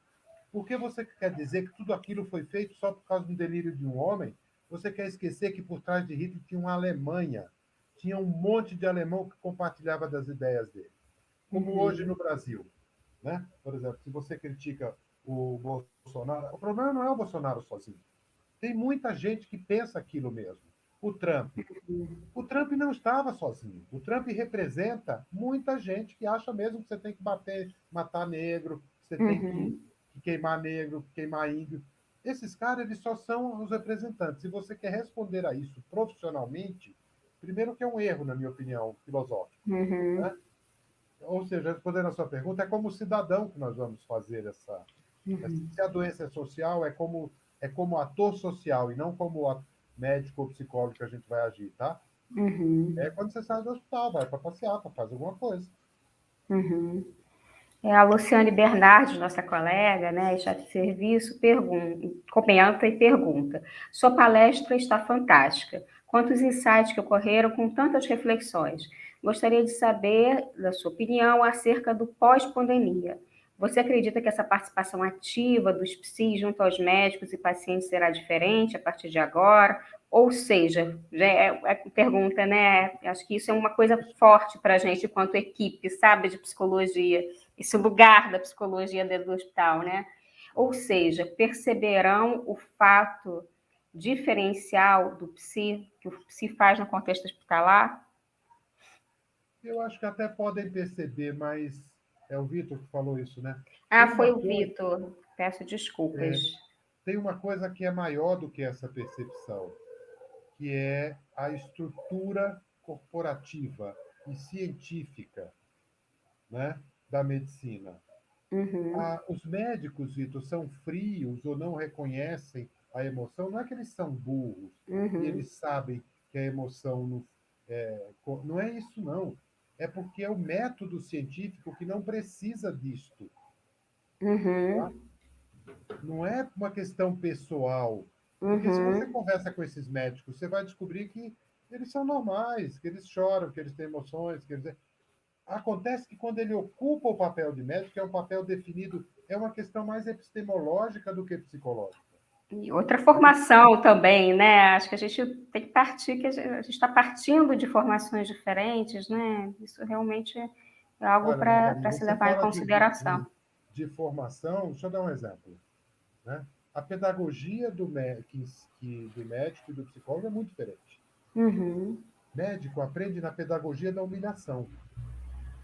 Porque você quer dizer que tudo aquilo foi feito só por causa do delírio de um homem? Você quer esquecer que por trás de Hitler tinha uma Alemanha, tinha um monte de alemão que compartilhava das ideias dele. Como hoje no Brasil, né? Por exemplo, se você critica o Bolsonaro, o problema não é o Bolsonaro sozinho. Tem muita gente que pensa aquilo mesmo. O Trump. O Trump não estava sozinho. O Trump representa muita gente que acha mesmo que você tem que matar negro, que você tem que queimar negro, queimar índio. Esses caras, eles só são os representantes. Se você quer responder a isso profissionalmente, primeiro que é um erro, na minha opinião, filosófico. Né? Ou seja, respondendo a sua pergunta, é como cidadão que nós vamos fazer essa... Se a doença é social, é como ator social e não como médico ou psicólogo que a gente vai agir, tá? É quando você sai do hospital, vai para passeata, faz alguma coisa. A Luciane Bernardes, nossa colega, né, chefe de serviço, comenta e pergunta: sua palestra está fantástica. Quantos insights que ocorreram com tantas reflexões. Gostaria de saber da sua opinião acerca do pós-pandemia. Você acredita que essa participação ativa dos psis junto aos médicos e pacientes será diferente a partir de agora? Ou seja, já é pergunta, né? Acho que isso é uma coisa forte para a gente, enquanto equipe, sabe, de psicologia, esse lugar da psicologia dentro do hospital, né? Ou seja, perceberão o fato diferencial do psi, que o psi faz no contexto hospitalar? Eu acho que até podem perceber, mas é o Vitor que falou isso, né? Foi o Vitor. Peço desculpas. Tem uma coisa que é maior do que essa percepção, que é a estrutura corporativa e científica, né, da medicina. Os médicos, Vitor, são frios ou não reconhecem a emoção. Não é que eles são burros e eles sabem que a emoção não é isso, não. É porque é o método científico que não precisa disto. Tá? Não é uma questão pessoal. Porque se você conversa com esses médicos, você vai descobrir que eles são normais, que eles choram, que eles têm emoções, que eles... Acontece que quando ele ocupa o papel de médico, que é um papel definido, é uma questão mais epistemológica do que psicológica. E outra formação também, né? Acho que a gente tem que partir, que a gente está partindo de formações diferentes, né? Isso realmente é algo para se levar em consideração. De formação, deixa eu dar um exemplo. Né? A pedagogia do médico e do psicólogo é muito diferente. Médico aprende na pedagogia da humilhação.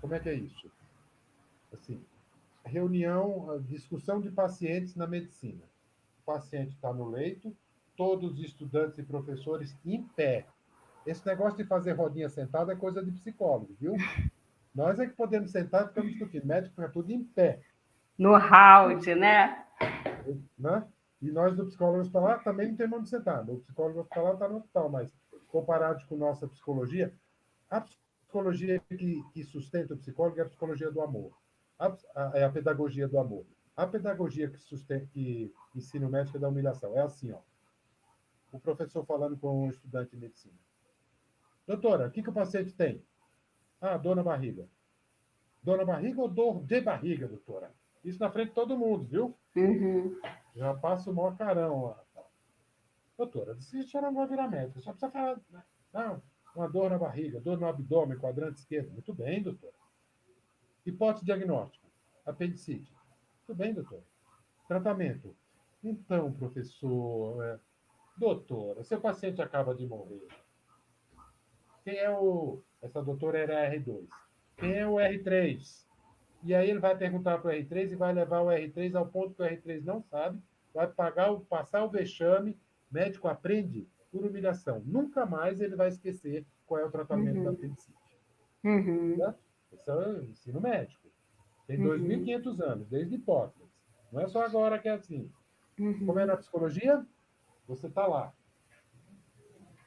Como é que é isso? Assim, discussão de pacientes na medicina. paciente está no leito, todos os estudantes e professores em pé. Esse negócio de fazer rodinha sentada é coisa de psicólogo, viu? Nós é que podemos sentar e ficamos discutindo. Médico fica tudo em pé. No round, né? Né? E nós do psicólogo hospitalar também não temos onde sentar. O psicólogo hospitalar está no hospital, mas comparado com nossa psicologia, a psicologia que sustenta o psicólogo é a psicologia do amor. É a pedagogia do amor. A pedagogia que ensina o médico é da humilhação. É assim, ó. O professor falando com um estudante de medicina. Doutora, o que o paciente tem? Ah, dor na barriga. Dor na barriga ou dor de barriga, doutora? Isso na frente de todo mundo, viu? Uhum. Já passa o maior carão lá. Doutora, a senhora não vai virar médica, só precisa falar. Não, uma dor na barriga, dor no abdômen, quadrante esquerdo. Muito bem, doutora. Hipótese diagnóstica, apendicite. Muito bem, doutora. Tratamento. Então, professor, doutora, seu paciente acaba de morrer. Quem é o... Essa doutora era R2. Quem é o R3? E aí ele vai perguntar para o R3 e vai levar o R3 ao ponto que o R3 não sabe, vai passar o vexame, médico aprende por humilhação. Nunca mais ele vai esquecer qual é o tratamento da apendicite. Uhum. Certo? Esse é o ensino médico. Tem Uhum. 2.500 anos, desde Hipócrates. Não é só agora que é assim. Uhum. Como é na psicologia? Você está lá.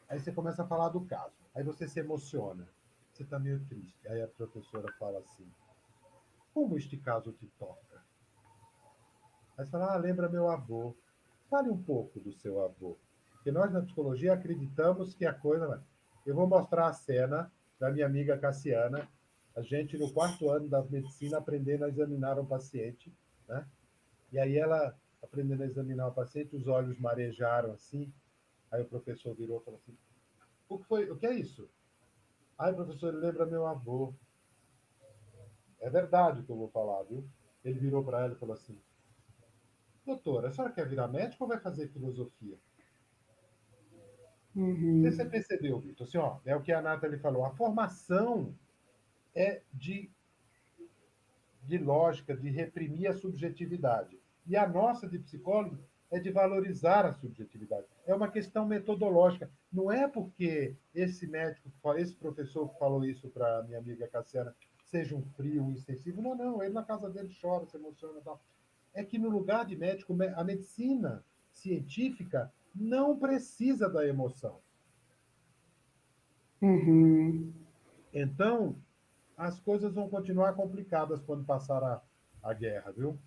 Aí você começa a falar do caso. Aí você se emociona. Você está meio triste. Aí a professora fala assim, como este caso te toca? Aí você fala, lembra meu avô. Fale um pouco do seu avô. Porque nós, na psicologia, acreditamos que a coisa... Eu vou mostrar a cena da minha amiga Cassiana, a gente, no 4º ano da medicina, aprendendo a examinar um paciente, né? E aí ela, aprendendo a examinar o paciente, os olhos marejaram assim. Aí o professor virou e falou assim, o que foi? O que é isso? Ai, professor, ele lembra meu avô. É verdade o que eu vou falar, viu? Ele virou para ela e falou assim, doutora, a senhora quer virar médico ou vai fazer filosofia? Uhum. Você percebeu, Vitor? Assim, ó, é o que a Nathalie falou. A formação é de lógica, de reprimir a subjetividade. E a nossa, de psicólogo, é de valorizar a subjetividade. É uma questão metodológica. Não é porque esse médico, esse professor que falou isso para minha amiga Cassiana, seja um frio, um insensível. Não, não. Ele na casa dele chora, se emociona e tal. É que no lugar de médico, a medicina científica não precisa da emoção. Uhum. Então, as coisas vão continuar complicadas quando passar a guerra, viu?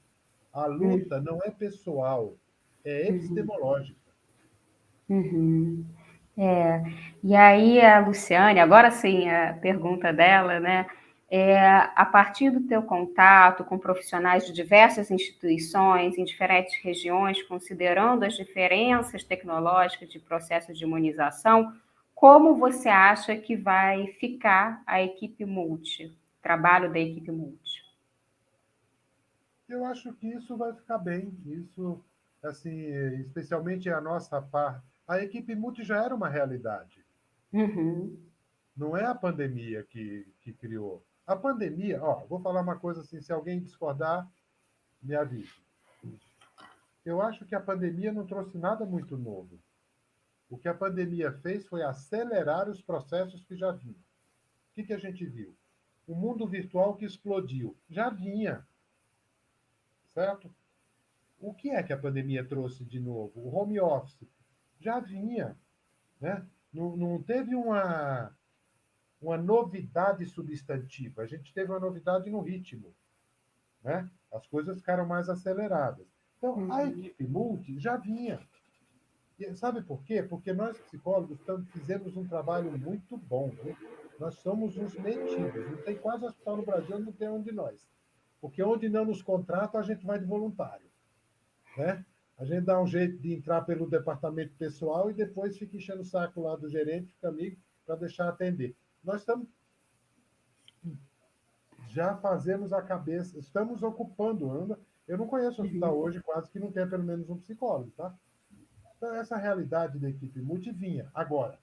A luta não é pessoal, é epistemológica. Uhum. É, e aí a Luciane, agora sim a pergunta dela, né? A partir do teu contato com profissionais de diversas instituições em diferentes regiões, considerando as diferenças tecnológicas de processo de imunização, como você acha que vai ficar a equipe multi, o trabalho da equipe multi? Eu acho que isso vai ficar bem. Isso, assim, especialmente a nossa parte. A equipe multi já era uma realidade. Uhum. Não é a pandemia que criou. A pandemia, ó, vou falar uma coisa assim, se alguém discordar, me avise. Eu acho que a pandemia não trouxe nada muito novo. O que a pandemia fez foi acelerar os processos que já vinham. O que a gente viu? O mundo virtual que explodiu. Já vinha, certo? O que é que a pandemia trouxe de novo? O home office. Já vinha, né? Não teve uma novidade substantiva. A gente teve uma novidade no ritmo, né? As coisas ficaram mais aceleradas. Então, a equipe multi já vinha. E sabe por quê? Porque nós, psicólogos, fizemos um trabalho muito bom. Viu? Nós somos uns metidos. Não tem quase hospital no Brasil, não tem um de nós. Porque onde não nos contratam, a gente vai de voluntário. Né? A gente dá um jeito de entrar pelo departamento pessoal e depois fica enchendo o saco lá do gerente, fica amigo, para deixar atender. Nós estamos... Já fazemos a cabeça, estamos ocupando. Eu não conheço hospital hoje quase que não tenha pelo menos um psicólogo, tá? Então, essa realidade da equipe multi vinha. Agora,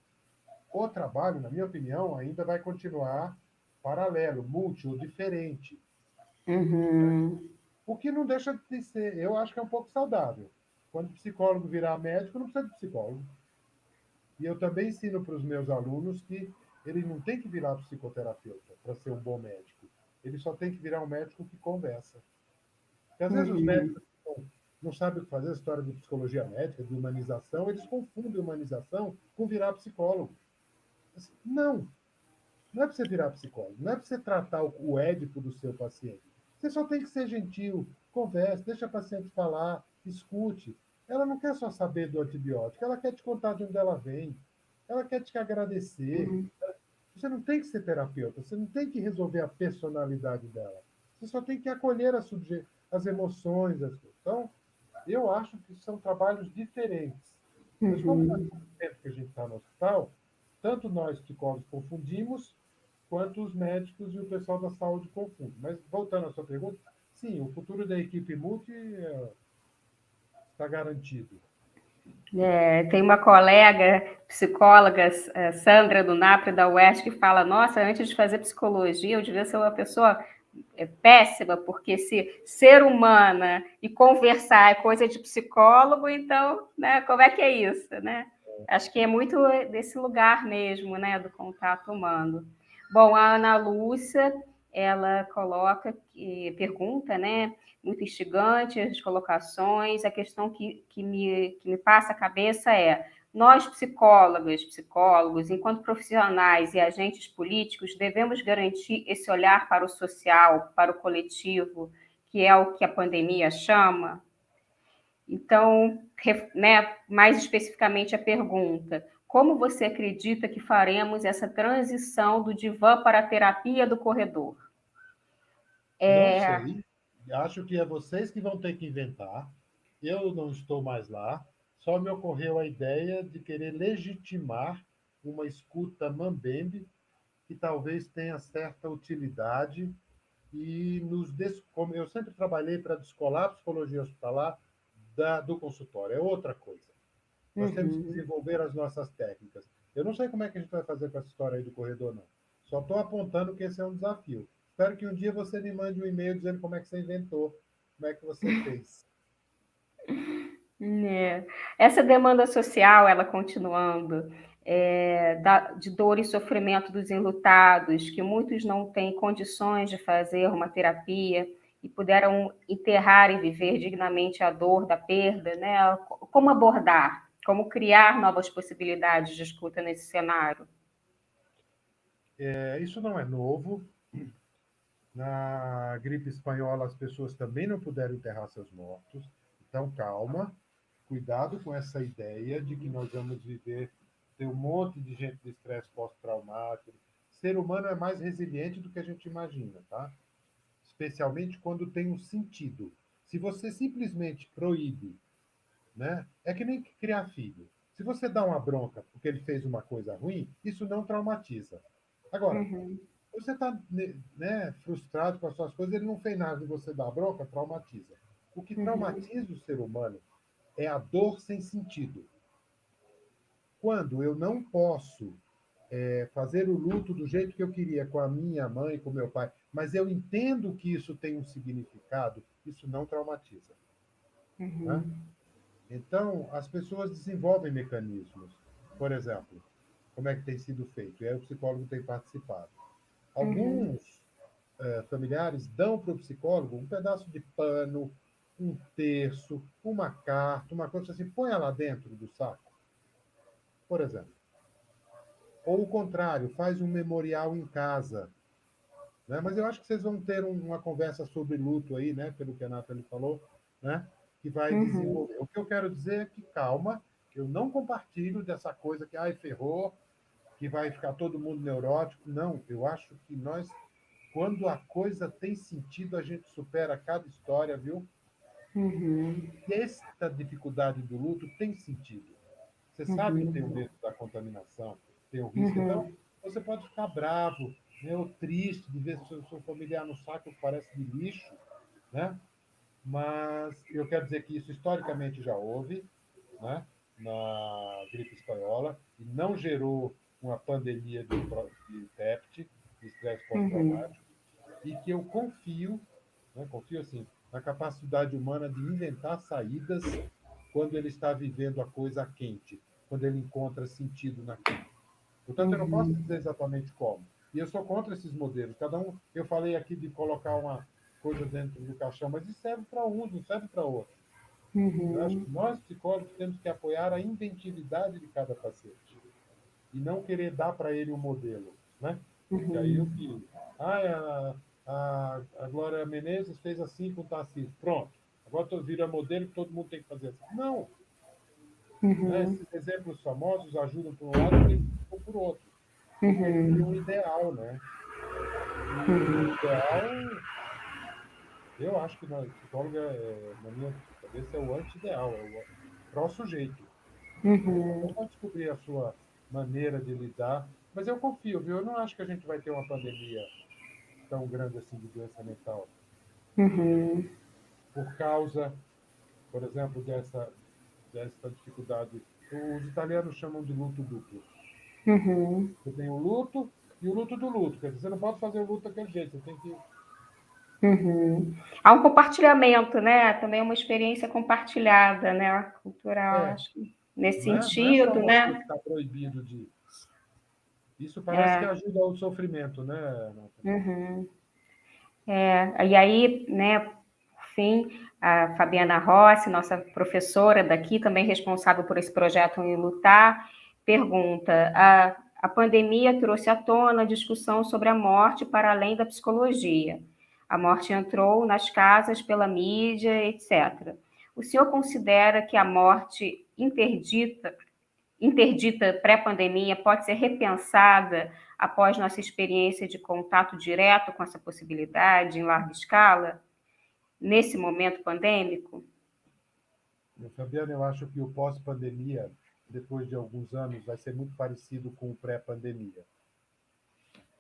o trabalho, na minha opinião, ainda vai continuar paralelo, multi ou diferente. Uhum. O que não deixa de ser, eu acho que é um pouco saudável. Quando o psicólogo virar médico, não precisa de psicólogo. E eu também ensino para os meus alunos que ele não tem que virar psicoterapeuta para ser um bom médico. Ele só tem que virar um médico que conversa. Porque às vezes os Uhum. médicos não sabem o que fazer, a história de psicologia médica, de humanização, eles confundem humanização com virar psicólogo. Não, não é para você virar psicólogo, não é para você tratar o édipo do seu paciente. Você só tem que ser gentil, converse, deixa a paciente falar, escute. Ela não quer só saber do antibiótico, ela quer te contar de onde ela vem, ela quer te agradecer. Uhum. Você não tem que ser terapeuta, você não tem que resolver a personalidade dela. Você só tem que acolher as emoções, as coisas. Então, eu acho que são trabalhos diferentes. Mas como faz Uhum. muito tempo que a gente está no hospital, tanto nós psicólogos confundimos, quanto os médicos e o pessoal da saúde confundem. Mas voltando à sua pergunta, sim, o futuro da equipe multi está garantido. Tem uma colega psicóloga, Sandra do NAPRE da UERJ, que fala: nossa, antes de fazer psicologia, eu devia ser uma pessoa péssima, porque se ser humana e conversar é coisa de psicólogo, então, né, como é que é isso, né? Acho que é muito desse lugar mesmo, né, do contato humano. Bom, a Ana Lúcia, ela pergunta, né, muito instigante as colocações. A questão que me passa a cabeça é: nós, psicólogas, psicólogos, enquanto profissionais e agentes políticos, devemos garantir esse olhar para o social, para o coletivo, que é o que a pandemia chama? Então, né, mais especificamente a pergunta: como você acredita que faremos essa transição do divã para a terapia do corredor? Não sei. Acho que é vocês que vão ter que inventar. Eu não estou mais lá. Só me ocorreu a ideia de querer legitimar uma escuta mambembe que talvez tenha certa utilidade e como eu sempre trabalhei para descolar a psicologia hospitalar do consultório. É outra coisa. Nós temos que Uhum. desenvolver as nossas técnicas. Eu não sei como é que a gente vai fazer com essa história aí do corredor, não. Só estou apontando que esse é um desafio. Espero que um dia você me mande um e-mail dizendo como é que você inventou, como é que você fez. É. Essa demanda social, ela continuando, de dor e sofrimento dos enlutados, que muitos não têm condições de fazer uma terapia e puderam enterrar e viver dignamente a dor da perda, né? Como abordar? Como criar novas possibilidades de escuta nesse cenário? Isso não é novo. Na gripe espanhola, as pessoas também não puderam enterrar seus mortos. Então, calma. Cuidado com essa ideia de que nós vamos viver, ter um monte de gente de estresse pós-traumático. Ser humano é mais resiliente do que a gente imagina, tá? Especialmente quando tem um sentido. Se você simplesmente proíbe, né? É que nem criar filho. Se você dá uma bronca porque ele fez uma coisa ruim, isso não traumatiza. Agora, Uhum, você está, né, frustrado com as suas coisas, ele não fez nada e você dá bronca, traumatiza. O que uhum, traumatiza o ser humano é a dor sem sentido. Quando eu não posso fazer o luto do jeito que eu queria com a minha mãe, com meu pai, mas eu entendo que isso tem um significado, isso não traumatiza. Né? uhum, Então, as pessoas desenvolvem mecanismos. Por exemplo, como é que tem sido feito? E aí o psicólogo tem participado. uhum, Alguns familiares dão para o psicólogo um pedaço de pano, um terço, uma carta, uma coisa assim, põe lá dentro do saco, por exemplo. Ou o contrário, faz um memorial em casa. Né? Mas eu acho que vocês vão ter uma conversa sobre luto aí, né? Pelo que a Nathalie falou, né? Que vai uhum, desenvolver. O que eu quero dizer é que calma, eu não compartilho dessa coisa que ai, ferrou, que vai ficar todo mundo neurótico. Não, eu acho que nós, quando a coisa tem sentido, a gente supera cada história, viu? uhum, E esta dificuldade do luto tem sentido. Você sabe que tem o uhum, medo da contaminação, tem o risco. Então, uhum, você pode ficar bravo, né, ou triste de ver seu familiar no saco que parece de lixo, né? Mas eu quero dizer que isso historicamente já houve, né? Na gripe espanhola, e não gerou uma pandemia de TEPT, de estresse uhum, pós-traumático, e que eu confio, né, confio assim, na capacidade humana de inventar saídas quando ele está vivendo a coisa quente, quando ele encontra sentido naquilo. Portanto, eu não posso dizer exatamente como. E eu sou contra esses modelos. Cada um, eu falei aqui de colocar uma coisa dentro do caixão, mas isso serve para uns, não serve para outros. Eu acho que nós, psicólogos, temos que apoiar a inventividade de cada paciente e não querer dar para ele um modelo, né? Porque aí o que... a Glória Menezes fez assim com o Tarcísio. Pronto. Agora vira modelo que todo mundo tem que fazer assim. Não. Né? Esses exemplos famosos ajudam por um lado e criticam por outro. Porque cria um ideal, né? E o ideal, eu acho que na psicóloga, na minha cabeça, é o anti-ideal, é o pró-sujeito. Cada um vai descobrir a sua maneira de lidar, mas eu confio, viu? Eu não acho que a gente vai ter uma pandemia tão grande assim de doença mental. Por causa, por exemplo, dessa dificuldade. Os italianos chamam de luto duplo. Você tem o luto e o luto do luto. Quer dizer, você não pode fazer o luto daquele jeito, você tem que... Há um compartilhamento, né? Também uma experiência compartilhada, né? Cultural, acho que nesse não é só sentido, uma coisa que né? está proibido de... Isso parece que ajuda ao sofrimento, né, Nathalie? E aí, né, por fim, a Fabiana Rossi, nossa professora daqui, também responsável por esse projeto em Lutar, pergunta: a pandemia trouxe à tona a discussão sobre a morte para além da psicologia. A morte entrou nas casas pela mídia, etc. O senhor considera que a morte interdita pré-pandemia pode ser repensada após nossa experiência de contato direto com essa possibilidade em larga escala, nesse momento pandêmico? Fabiana, eu acho que o pós-pandemia, depois de alguns anos, vai ser muito parecido com o pré-pandemia.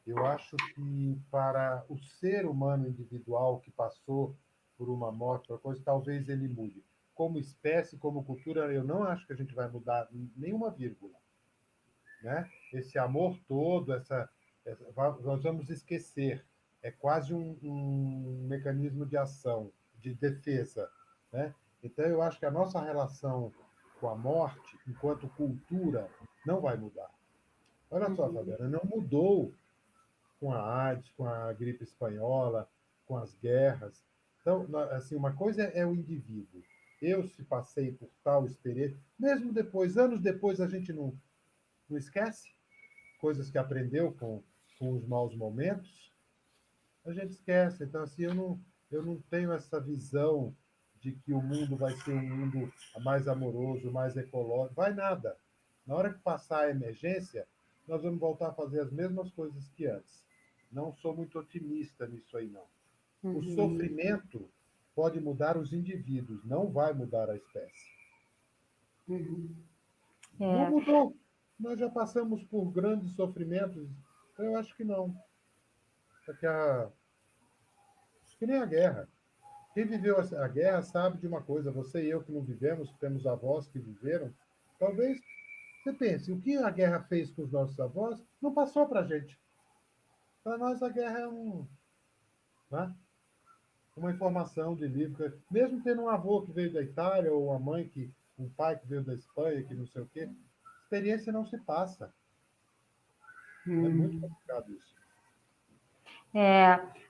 Eu acho que para o ser humano individual que passou por uma morte, por coisa, talvez ele mude. Como espécie, como cultura, eu não acho que a gente vai mudar nenhuma vírgula, né? Esse amor todo, nós vamos esquecer. É quase um mecanismo de ação, de defesa, né? Então, eu acho que a nossa relação com a morte, enquanto cultura, não vai mudar. Olha só, Fabiana, não mudou com a AIDS, com a gripe espanhola, com as guerras. Então, assim, uma coisa é o indivíduo. Eu, se passei por tal experiência, mesmo depois, anos depois, a gente não esquece coisas que aprendeu com os maus momentos, a gente esquece. Então, assim, eu não tenho essa visão de que o mundo vai ser um mundo mais amoroso, mais ecológico. Vai nada. Na hora que passar a emergência, nós vamos voltar a fazer as mesmas coisas que antes. Não sou muito otimista nisso aí, não. O sofrimento pode mudar os indivíduos, não vai mudar a espécie. Não mudou. Nós já passamos por grandes sofrimentos. Eu acho que não. Porque que nem a guerra. Quem viveu a guerra sabe de uma coisa. Você e eu que não vivemos, temos avós que viveram. Talvez você pense, o que a guerra fez com os nossos avós não passou para a gente. Para nós, a guerra é né? Uma informação de livro. Mesmo tendo um avô que veio da Itália, ou um pai que veio da Espanha, que não sei o quê, experiência não se passa. É muito complicado isso.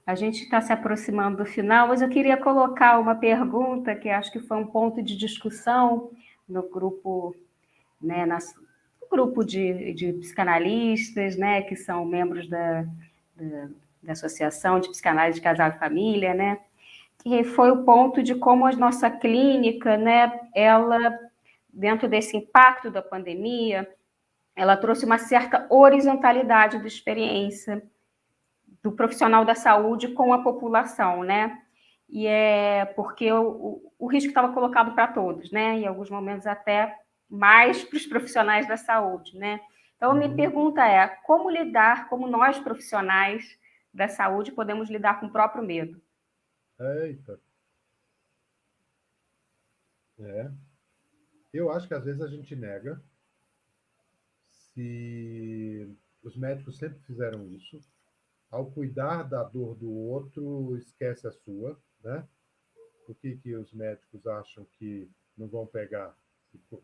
A gente está se aproximando do final, mas eu queria colocar uma pergunta que acho que foi um ponto de discussão no grupo, né, no grupo de psicanalistas, né, que são membros da Associação de Psicanálise de Casal e Família, né, que foi o ponto de como a nossa clínica, né, ela, dentro desse impacto da pandemia, ela trouxe uma certa horizontalidade da experiência do profissional da saúde com a população, né? E é porque o risco estava colocado para todos, né? Em alguns momentos até mais para os profissionais da saúde, né? Então, a minha pergunta é, como nós profissionais da saúde podemos lidar com o próprio medo? Eita. Eu acho que às vezes a gente nega. Se os médicos sempre fizeram isso, ao cuidar da dor do outro, esquece a sua, né? Por que os médicos acham que não vão pegar,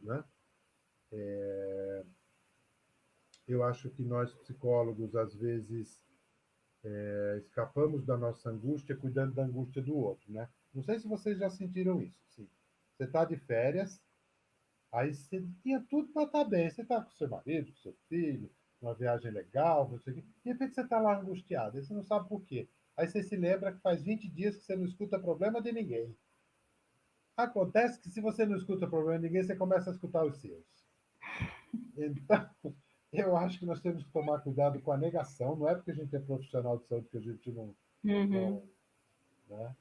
né? Eu acho que nós, psicólogos, às vezes, escapamos da nossa angústia cuidando da angústia do outro, né? Não sei se vocês já sentiram isso. Sim. Você está de férias, aí você tinha tudo para estar bem. Você está com seu marido, com seu filho, uma viagem legal, não sei o quê. De repente você está lá angustiado, aí você não sabe por quê. Aí você se lembra que faz 20 dias que você não escuta problema de ninguém. Acontece que se você não escuta problema de ninguém, você começa a escutar os seus. Então, eu acho que nós temos que tomar cuidado com a negação. Não é porque a gente é profissional de saúde que a gente não, Uhum. né?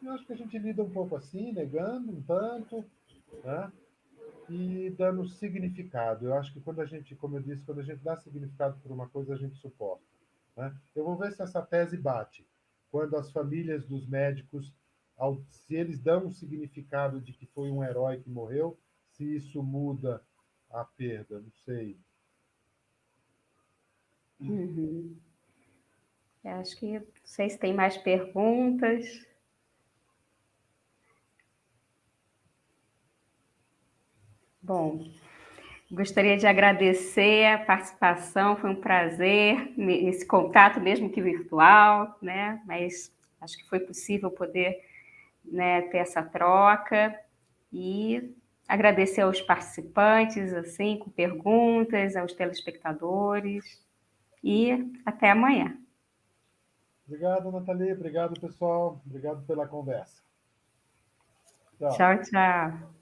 Eu acho que a gente lida um pouco assim, negando um tanto, né? E dando significado. Eu acho que quando a gente, como eu disse, quando a gente dá significado por uma coisa, a gente suporta, né? Eu vou ver se essa tese bate. Quando as famílias dos médicos, se eles dão um significado de que foi um herói que morreu, se isso muda a perda, não sei. Uhum. Eu acho que, não sei se tem mais perguntas. Bom, gostaria de agradecer a participação, foi um prazer esse contato, mesmo que virtual, né? Mas acho que foi possível poder, né, ter essa troca e agradecer aos participantes, assim, com perguntas, aos telespectadores e até amanhã. Obrigado, Nathalie. Obrigado, pessoal. Obrigado pela conversa. Tchau. Tchau, tchau.